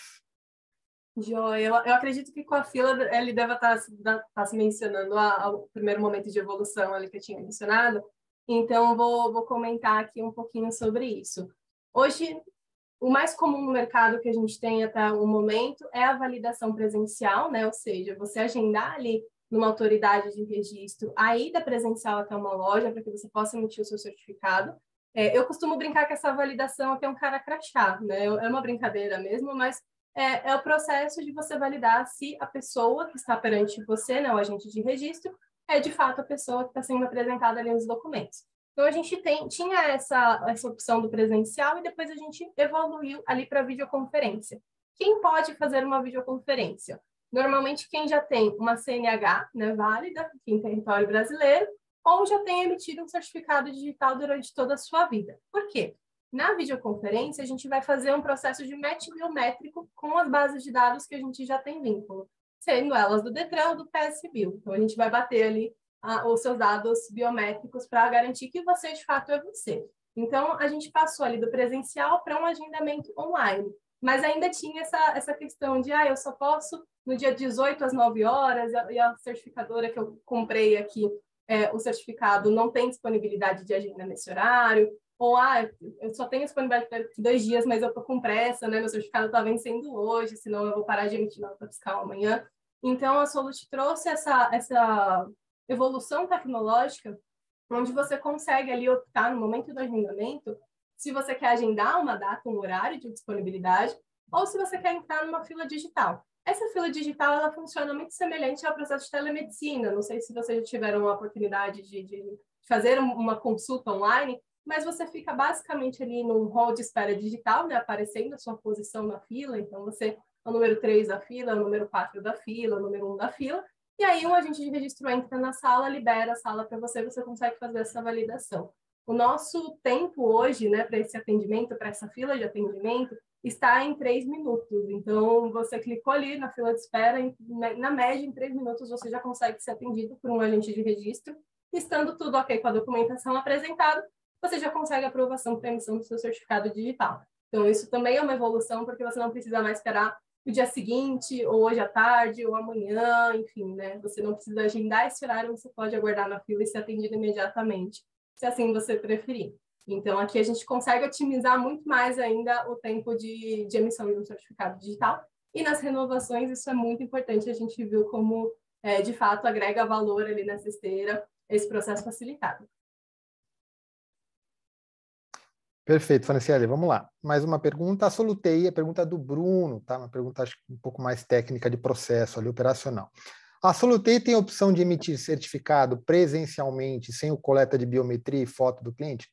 Joia, eu acredito que com a fila ele deve estar se mencionando ao primeiro momento de evolução ali que eu tinha mencionado, então vou comentar aqui um pouquinho sobre isso. Hoje, o mais comum no mercado que a gente tem até o momento é a validação presencial, né? Ou seja, você agendar ali numa autoridade de registro a ida presencial até uma loja para que você possa emitir o seu certificado. Eu costumo brincar que essa validação aqui é um cara crachá, né? É uma brincadeira mesmo, mas é o processo de você validar se a pessoa que está perante você, né, o agente de registro, é de fato a pessoa que está sendo apresentada ali nos documentos. Então, a gente tinha essa opção do presencial e depois a gente evoluiu ali para a videoconferência. Quem pode fazer uma videoconferência? Normalmente, quem já tem uma CNH, né, válida aqui em território brasileiro, ou já tem emitido um certificado digital durante toda a sua vida. Por quê? Na videoconferência, a gente vai fazer um processo de match biométrico com as bases de dados que a gente já tem vínculo, sendo elas do Detran ou do PSBio. Então, a gente vai bater ali os seus dados biométricos para garantir que você, de fato, é você. Então, a gente passou ali do presencial para um agendamento online. Mas ainda tinha essa questão de, eu só posso no dia 18 às 9 horas, e a certificadora que eu comprei aqui, o certificado não tem disponibilidade de agenda nesse horário, ou, eu só tenho disponibilidade para 2 dias, mas eu estou com pressa, né? Meu certificado está vencendo hoje, senão eu vou parar de emitir nota fiscal amanhã. Então, a Solut trouxe essa evolução tecnológica, onde você consegue ali optar no momento do agendamento, se você quer agendar uma data, um horário de disponibilidade, ou se você quer entrar numa fila digital. Essa fila digital, ela funciona muito semelhante ao processo de telemedicina. Não sei se vocês já tiveram a oportunidade de fazer uma consulta online, mas você fica basicamente ali num hall de espera digital, né, aparecendo a sua posição na fila. Então, você é o número 3 da fila, é o número 4 da fila, é o número 1 da fila. E aí, um agente de registro entra na sala, libera a sala para você, você consegue fazer essa validação. O nosso tempo hoje, né, para esse atendimento, para essa fila de atendimento, está em 3 minutos. Então, você clicou ali na fila de espera, na média, em 3 minutos, você já consegue ser atendido por um agente de registro. Estando tudo ok com a documentação apresentada, você já consegue a aprovação para emissão do seu certificado digital. Então, isso também é uma evolução, porque você não precisa mais esperar o dia seguinte, ou hoje à tarde, ou amanhã, enfim, né? Você não precisa agendar esse horário, você pode aguardar na fila e ser atendido imediatamente, se assim você preferir. Então, aqui a gente consegue otimizar muito mais ainda o tempo de emissão de um certificado digital. E nas renovações, isso é muito importante. A gente viu como, de fato, agrega valor ali nessa esteira, esse processo facilitado. Perfeito, Franciele, vamos lá. Mais uma pergunta. A Solutei, a pergunta do Bruno, tá? Uma pergunta acho, um pouco mais técnica de processo ali, operacional. A Solutei tem a opção de emitir certificado presencialmente, sem o coleta de biometria e foto do cliente?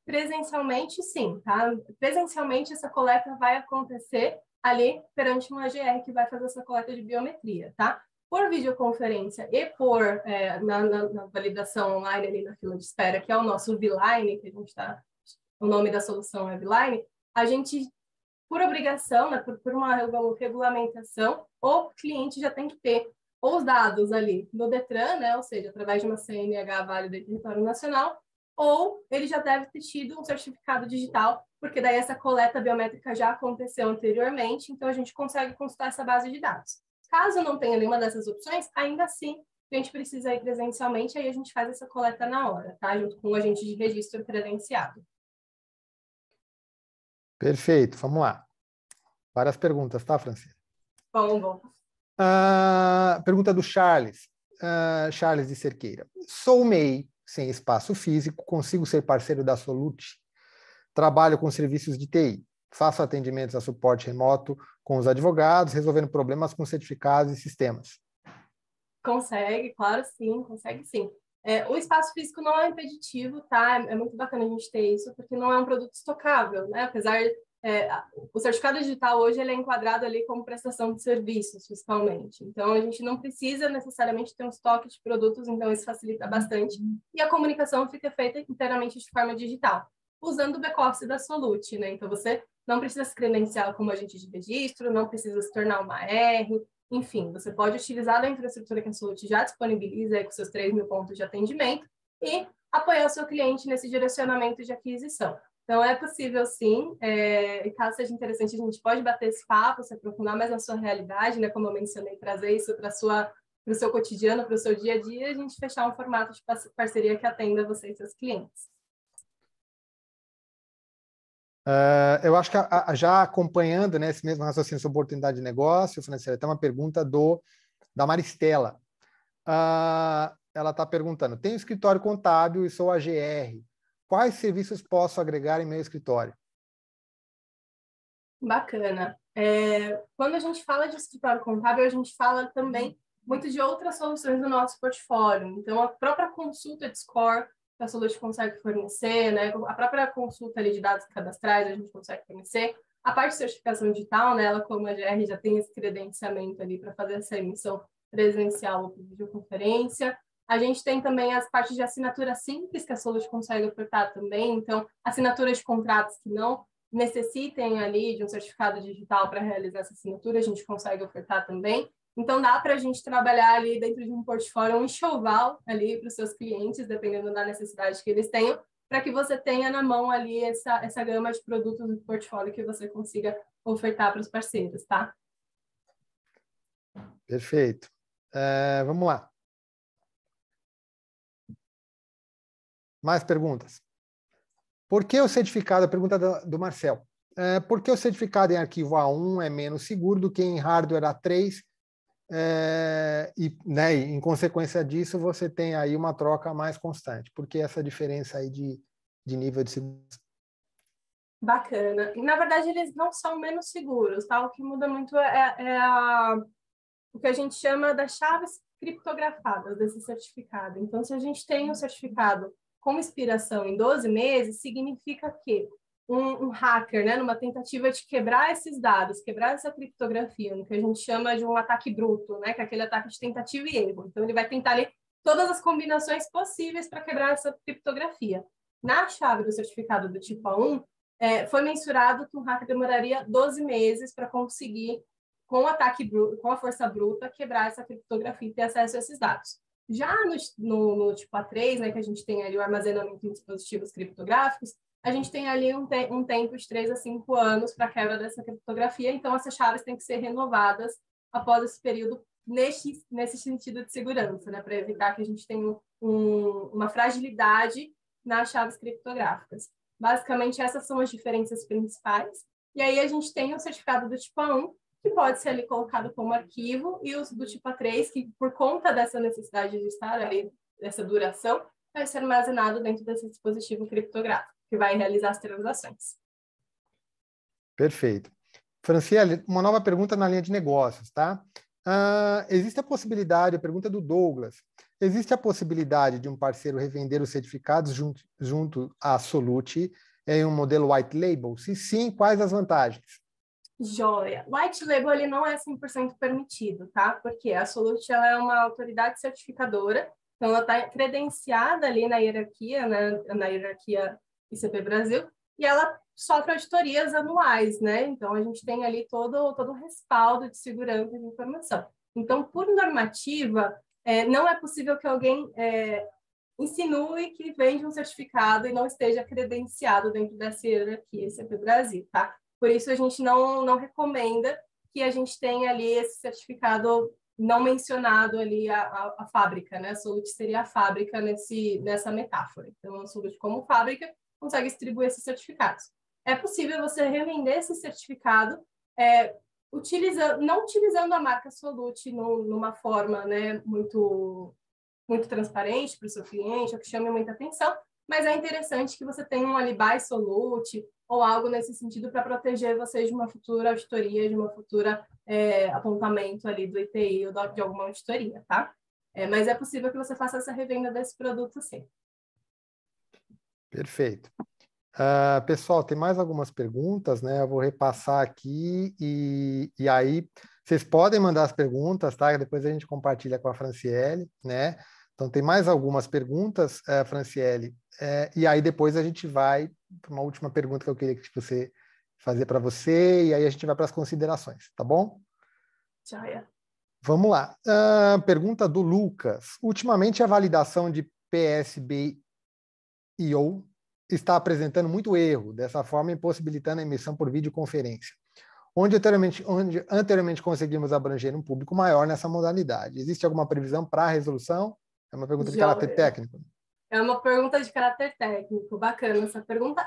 Presencialmente, sim, tá? Presencialmente, essa coleta vai acontecer ali perante um AGR que vai fazer essa coleta de biometria, tá? Por videoconferência e na validação online ali na fila de espera, que é o nosso V-Line, que a gente está, o nome da solução é V-Line, a gente, por obrigação, né, por uma regulamentação, o cliente já tem que ter os dados ali no Detran, né, ou seja, através de uma CNH válida em território nacional, ou ele já deve ter tido um certificado digital, porque daí essa coleta biométrica já aconteceu anteriormente, então a gente consegue consultar essa base de dados. Caso não tenha nenhuma dessas opções, ainda assim, a gente precisa ir presencialmente, aí a gente faz essa coleta na hora, tá? Junto com o agente de registro credenciado. Perfeito, vamos lá. Várias perguntas, tá, Francine? Bom. Pergunta do Charles. Charles de Cerqueira. Sou MEI, sem espaço físico, consigo ser parceiro da Solut, trabalho com serviços de TI, faço atendimentos a suporte remoto com os advogados, resolvendo problemas com certificados e sistemas. Consegue, claro, sim, consegue sim. O espaço físico não é impeditivo, tá? É muito bacana a gente ter isso, porque não é um produto estocável, né? Apesar, o certificado digital hoje ele é enquadrado ali como prestação de serviços fiscalmente. Então, a gente não precisa necessariamente ter um estoque de produtos, então isso facilita bastante. E a comunicação fica feita inteiramente de forma digital, usando o back-office da Solut, né? Então, você não precisa se credenciar como agente de registro, não precisa se tornar uma R, enfim, você pode utilizar a infraestrutura que a Solut já disponibiliza com seus 3 mil pontos de atendimento e apoiar o seu cliente nesse direcionamento de aquisição. Então, é possível sim, e caso seja interessante, a gente pode bater esse papo, se aprofundar mais na sua realidade, né? Como eu mencionei, trazer isso para o seu cotidiano, para o seu dia a dia, e a gente fechar um formato de parceria que atenda você e seus clientes. Eu acho que já acompanhando, né, esse mesmo raciocínio sobre oportunidade de negócio, Franciele, tem uma pergunta da Maristela. Ela está perguntando: tenho escritório contábil e sou AGR. quais serviços posso agregar em meu escritório? Bacana. Quando a gente fala de escritório contábil, a gente fala também muito de outras soluções do nosso portfólio. Então, a própria consulta de score que a Solute consegue fornecer, né? A própria consulta ali de dados cadastrais a gente consegue fornecer. A parte de certificação digital, né? Ela, como a GR, já tem esse credenciamento ali para fazer essa emissão presencial ou por videoconferência. A gente tem também as partes de assinatura simples que a Solute consegue ofertar também. Então, assinaturas de contratos que não necessitem ali de um certificado digital para realizar essa assinatura, a gente consegue ofertar também. Então, dá para a gente trabalhar ali dentro de um portfólio, um enxoval ali para os seus clientes, dependendo da necessidade que eles tenham, para que você tenha na mão ali essa gama de produtos do portfólio que você consiga ofertar para os parceiros, tá? Perfeito. Vamos lá. Mais perguntas? Por que o certificado, a pergunta do Marcel, por que o certificado em arquivo A1 é menos seguro do que em hardware A3? Né, em consequência disso, você tem aí uma troca mais constante. Por que essa diferença aí de nível de segurança? Bacana. E, na verdade, eles não são menos seguros, tá? O que muda muito o que a gente chama das chaves criptografadas desse certificado. Então, se a gente tem um certificado com expiração em 12 meses, significa que um hacker, né, numa tentativa de quebrar esses dados, quebrar essa criptografia, no que a gente chama de um ataque bruto, né, que é aquele ataque de tentativa e erro. Então, ele vai tentar ali todas as combinações possíveis para quebrar essa criptografia. Na chave do certificado do tipo A1, foi mensurado que um hacker demoraria 12 meses para conseguir, com o ataque bruto, com a força bruta, quebrar essa criptografia e ter acesso a esses dados. Já no tipo A3, né, que a gente tem ali o armazenamento em dispositivos criptográficos, a gente tem ali um tempo de 3 a 5 anos para a quebra dessa criptografia, então essas chaves têm que ser renovadas após esse período nesse sentido de segurança, né, para evitar que a gente tenha uma fragilidade nas chaves criptográficas. Basicamente, essas são as diferenças principais. E aí a gente tem o certificado do tipo A1, que pode ser ali colocado como arquivo, e os do tipo A3, que por conta dessa necessidade de estar ali, dessa duração, vai ser armazenado dentro desse dispositivo criptográfico, que vai realizar as transações. Perfeito. Franciele, uma nova pergunta na linha de negócios, tá? Existe a possibilidade, a pergunta do Douglas, existe a possibilidade de um parceiro revender os certificados junto à Solute em um modelo white label? Se sim, quais as vantagens? Joia. White label ele não é 100% permitido, tá? Porque a Solute ela é uma autoridade certificadora, então ela está credenciada ali na hierarquia, né? Na hierarquia ICP Brasil, e ela sofre auditorias anuais, né? Então a gente tem ali todo o respaldo de segurança de informação. Então, por normativa, não é possível que alguém insinue que vende um certificado e não esteja credenciado dentro dessa hierarquia ICP Brasil, tá? Por isso, a gente não recomenda que a gente tenha ali esse certificado não mencionado ali a fábrica, né? A Solute seria a fábrica nessa metáfora. Então, a Solute, como fábrica, consegue distribuir esses certificados. É possível você revender esse certificado não utilizando a marca Solute numa forma, né, muito transparente para o seu cliente, ou que chame muita atenção, mas é interessante que você tenha um alibi Solute ou algo nesse sentido para proteger você de uma futura auditoria, de uma futura apontamento ali do ITI ou de alguma auditoria, tá? Mas é possível que você faça essa revenda desse produto, sim. Perfeito. Pessoal, tem mais algumas perguntas, né? Eu vou repassar aqui e aí vocês podem mandar as perguntas, tá? Depois a gente compartilha com a Franciele, né? Então tem mais algumas perguntas, Franciele, e aí depois a gente vai para uma última pergunta que eu queria que você fazer para você e aí a gente vai para as considerações, tá bom? Joia. Vamos lá. Pergunta do Lucas. Ultimamente a validação de PSBIO está apresentando muito erro, dessa forma impossibilitando a emissão por videoconferência, onde anteriormente conseguimos abranger um público maior nessa modalidade. Existe alguma previsão para a resolução? É uma pergunta de caráter técnico. É uma pergunta de caráter técnico, bacana essa pergunta.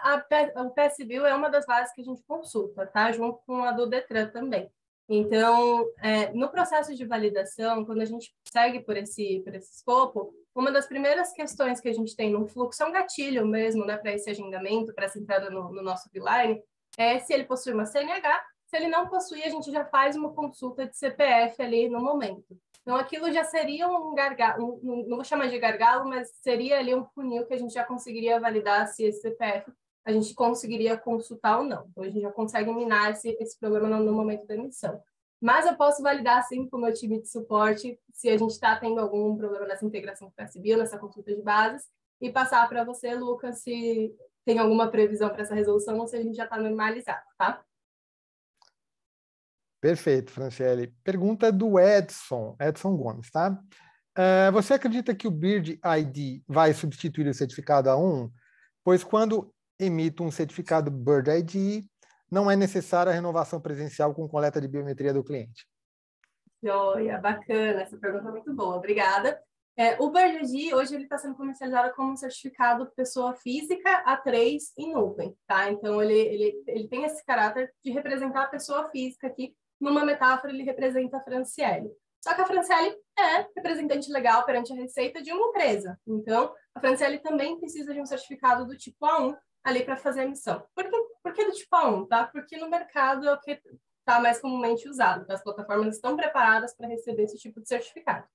O PSBio é uma das bases que a gente consulta, tá? Junto com a do Detran também. Então, no processo de validação, quando a gente segue por esse escopo, uma das primeiras questões que a gente tem no fluxo é um gatilho mesmo, né, para esse agendamento, para essa entrada no nosso Beeline, é se ele possui uma CNH. Se ele não possui, a gente já faz uma consulta de CPF ali no momento. Então, aquilo já seria um gargalo, não vou chamar de gargalo, mas seria ali um funil que a gente já conseguiria validar se esse CPF a gente conseguiria consultar ou não. Então, a gente já consegue minar esse problema no momento da emissão. Mas eu posso validar, sim, com o meu time de suporte, se a gente está tendo algum problema nessa integração com a CBIL, nessa consulta de bases, e passar para você, Lucas, se tem alguma previsão para essa resolução ou se a gente já está normalizado, tá? Perfeito, Franciele. Pergunta do Edson Gomes, tá? Você acredita que o Bird ID vai substituir o certificado A1? Pois quando emito um certificado Bird ID, não é necessária a renovação presencial com coleta de biometria do cliente. Joia, bacana, essa pergunta é muito boa, obrigada. O Bird ID, hoje, ele está sendo comercializado como um certificado pessoa física A3 em nuvem, tá? Então, ele tem esse caráter de representar a pessoa física aqui. Numa metáfora, ele representa a Franciele. Só que a Franciele é representante legal perante a Receita de uma empresa. Então, a Franciele também precisa de um certificado do tipo A1 ali para fazer a emissão. Por que do tipo A1? Tá? Porque no mercado é o que está mais comumente usado. Tá? As plataformas estão preparadas para receber esse tipo de certificado.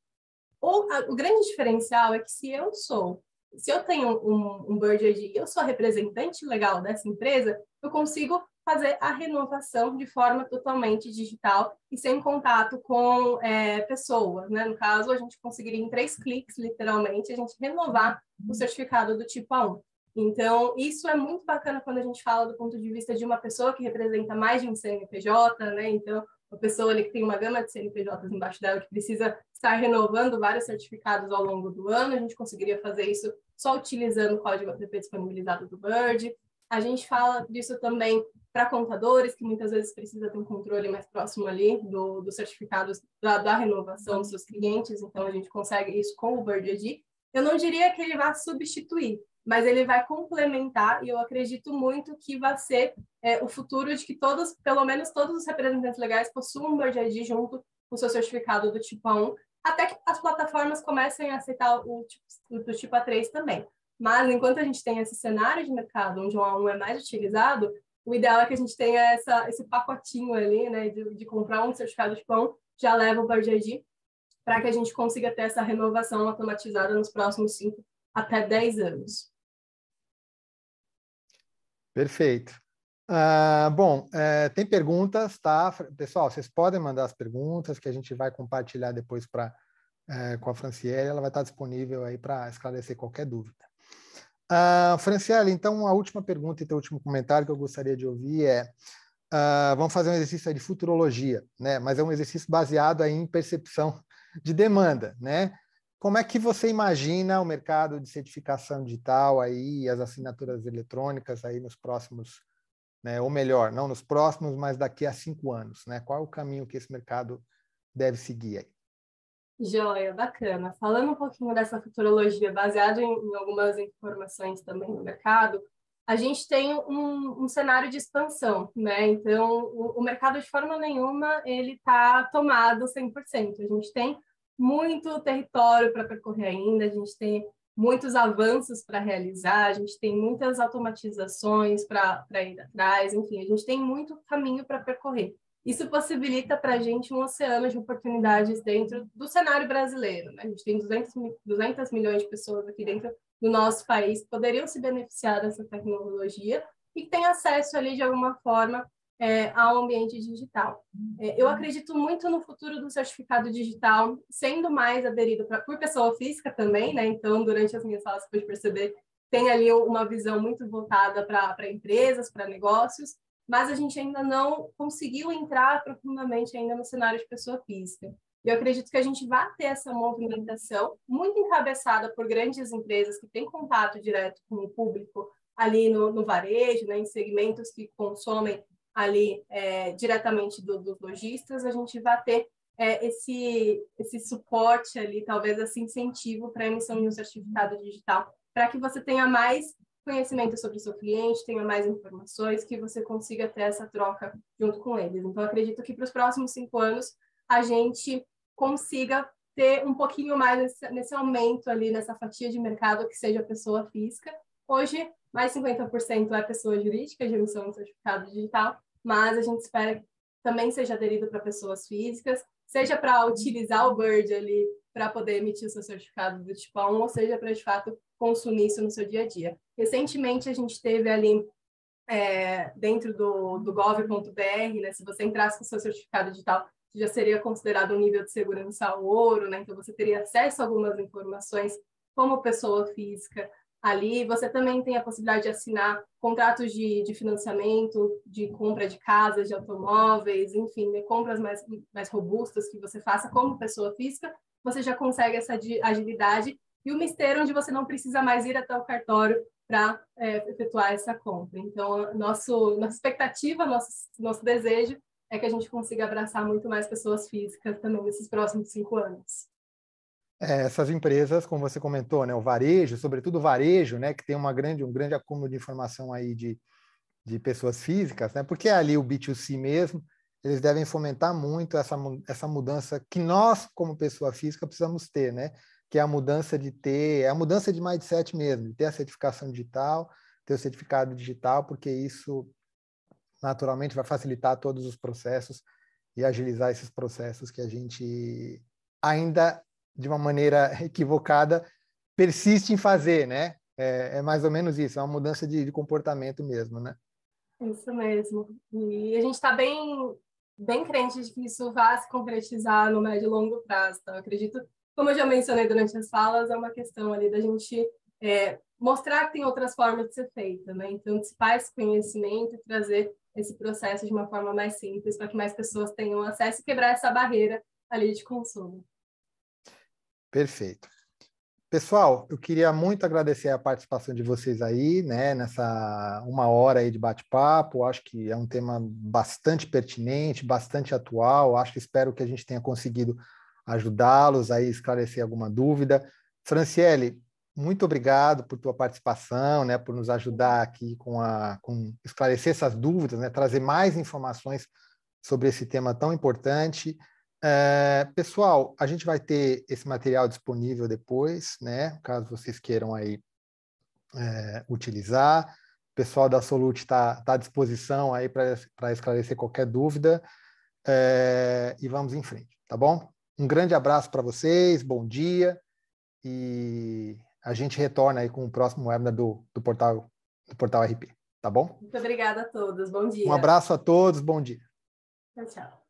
O grande diferencial é que se eu tenho um Bird ID e eu sou a representante legal dessa empresa, eu consigo fazer a renovação de forma totalmente digital e sem contato com pessoas, né? No caso, a gente conseguiria em 3 cliques, literalmente, a gente renovar o certificado do tipo A1. Então, isso é muito bacana quando a gente fala do ponto de vista de uma pessoa que representa mais de um CNPJ, né? Então, uma pessoa ali que tem uma gama de CNPJs embaixo dela que precisa estar renovando vários certificados ao longo do ano, a gente conseguiria fazer isso só utilizando o código app disponibilizado do Bird. A gente fala disso também para contadores, que muitas vezes precisa ter um controle mais próximo ali dos certificados da renovação dos seus clientes, então a gente consegue isso com o Bird ID. Eu não diria que ele vai substituir, mas ele vai complementar, e eu acredito muito que vai ser o futuro de que todos, pelo menos todos os representantes legais possuam um Bird ID junto com o seu certificado do tipo A1, até que as plataformas comecem a aceitar o do tipo A3 também. Mas, enquanto a gente tem esse cenário de mercado onde o A1 é mais utilizado, o ideal é que a gente tenha esse pacotinho ali, né, de comprar um certificado de pão, já leva o Bird ID, para que a gente consiga ter essa renovação automatizada nos próximos 5 até 10 anos. Perfeito. Bom, tem perguntas, tá? Pessoal, vocês podem mandar as perguntas que a gente vai compartilhar depois com a Franciele, ela vai estar disponível aí para esclarecer qualquer dúvida. Franciele, então a última pergunta e teu último comentário que eu gostaria de ouvir vamos fazer um exercício aí de futurologia, né? Mas é um exercício baseado aí em percepção de demanda, né? Como é que você imagina o mercado de certificação digital aí, as assinaturas eletrônicas aí nos próximos, né? Ou melhor, não nos próximos, mas daqui a 5 anos, né? Qual é o caminho que esse mercado deve seguir aí? Joia, bacana. Falando um pouquinho dessa futurologia, baseado em algumas informações também no mercado, a gente tem um cenário de expansão, né? Então, o mercado, de forma nenhuma, ele está tomado 100%. A gente tem muito território para percorrer ainda, a gente tem muitos avanços para realizar, a gente tem muitas automatizações para ir atrás, enfim, a gente tem muito caminho para percorrer. Isso possibilita para a gente um oceano de oportunidades dentro do cenário brasileiro, né? A gente tem 200 milhões de pessoas aqui dentro do nosso país que poderiam se beneficiar dessa tecnologia e que têm acesso ali, de alguma forma, ao ambiente digital. Eu acredito muito no futuro do certificado digital sendo mais aderido por pessoa física também, né? Então, durante as minhas falas, você pode perceber, tem ali uma visão muito voltada para empresas, para negócios, mas a gente ainda não conseguiu entrar profundamente ainda no cenário de pessoa física. E eu acredito que a gente vai ter essa movimentação muito encabeçada por grandes empresas que têm contato direto com o público ali no varejo, né, em segmentos que consomem ali diretamente dos lojistas. A gente vai ter esse suporte ali, talvez esse incentivo para a emissão de um certificado digital, para que você tenha mais conhecimento sobre o seu cliente, tenha mais informações, que você consiga ter essa troca junto com eles. Então, acredito que para os próximos 5 anos a gente consiga ter um pouquinho mais nesse aumento ali, nessa fatia de mercado que seja pessoa física. Hoje, mais 50% é pessoa jurídica de emissão de certificado digital, mas a gente espera que também seja aderido para pessoas físicas, seja para utilizar o Bird ali para poder emitir o seu certificado do tipo A1, ou seja, para, de fato, consumir isso no seu dia a dia. Recentemente, a gente teve ali, dentro do gov.br, né, se você entrasse com o seu certificado digital, já seria considerado um nível de segurança ouro, né, então você teria acesso a algumas informações como pessoa física ali. Você também tem a possibilidade de assinar contratos de financiamento, de compra de casas, de automóveis, enfim, né, compras mais robustas que você faça como pessoa física. Você já consegue essa agilidade e uma esteira onde você não precisa mais ir até o cartório para efetuar essa compra. Então, nossa expectativa, nosso desejo é que a gente consiga abraçar muito mais pessoas físicas também nesses próximos 5 anos. Essas empresas, como você comentou, né, o varejo, sobretudo o varejo, né, que tem um grande acúmulo de informação aí de pessoas físicas, né, porque é ali o B2C mesmo, eles devem fomentar muito essa mudança que nós, como pessoa física, precisamos ter, né, que é a mudança de mindset mesmo, de ter a certificação digital, ter o certificado digital, porque isso naturalmente vai facilitar todos os processos e agilizar esses processos que a gente ainda, de uma maneira equivocada, persiste em fazer, né? É mais ou menos isso, é uma mudança de comportamento mesmo, né? Isso mesmo. E a gente está bem crente de que isso vai se concretizar no médio e longo prazo. Então, eu acredito, como eu já mencionei durante as falas, é uma questão ali da gente mostrar que tem outras formas de ser feita, né? Então, dissipar esse conhecimento e trazer esse processo de uma forma mais simples para que mais pessoas tenham acesso e quebrar essa barreira ali de consumo. Perfeito. Pessoal, eu queria muito agradecer a participação de vocês aí, né, nessa 1 hora aí de bate-papo. Acho que é um tema bastante pertinente, bastante atual. Espero que a gente tenha conseguido ajudá-los a esclarecer alguma dúvida. Franciele, muito obrigado por tua participação, né, por nos ajudar aqui com esclarecer essas dúvidas, né, trazer mais informações sobre esse tema tão importante. Pessoal, a gente vai ter esse material disponível depois, né? Caso vocês queiram aí utilizar. O pessoal da Solute está à disposição aí para esclarecer qualquer dúvida. E vamos em frente, tá bom? Um grande abraço para vocês, bom dia, e a gente retorna aí com o próximo webinar do Portal RP, tá bom? Muito obrigada a todos. Bom Um dia. abraço a todos, bom dia. Tchau, tchau.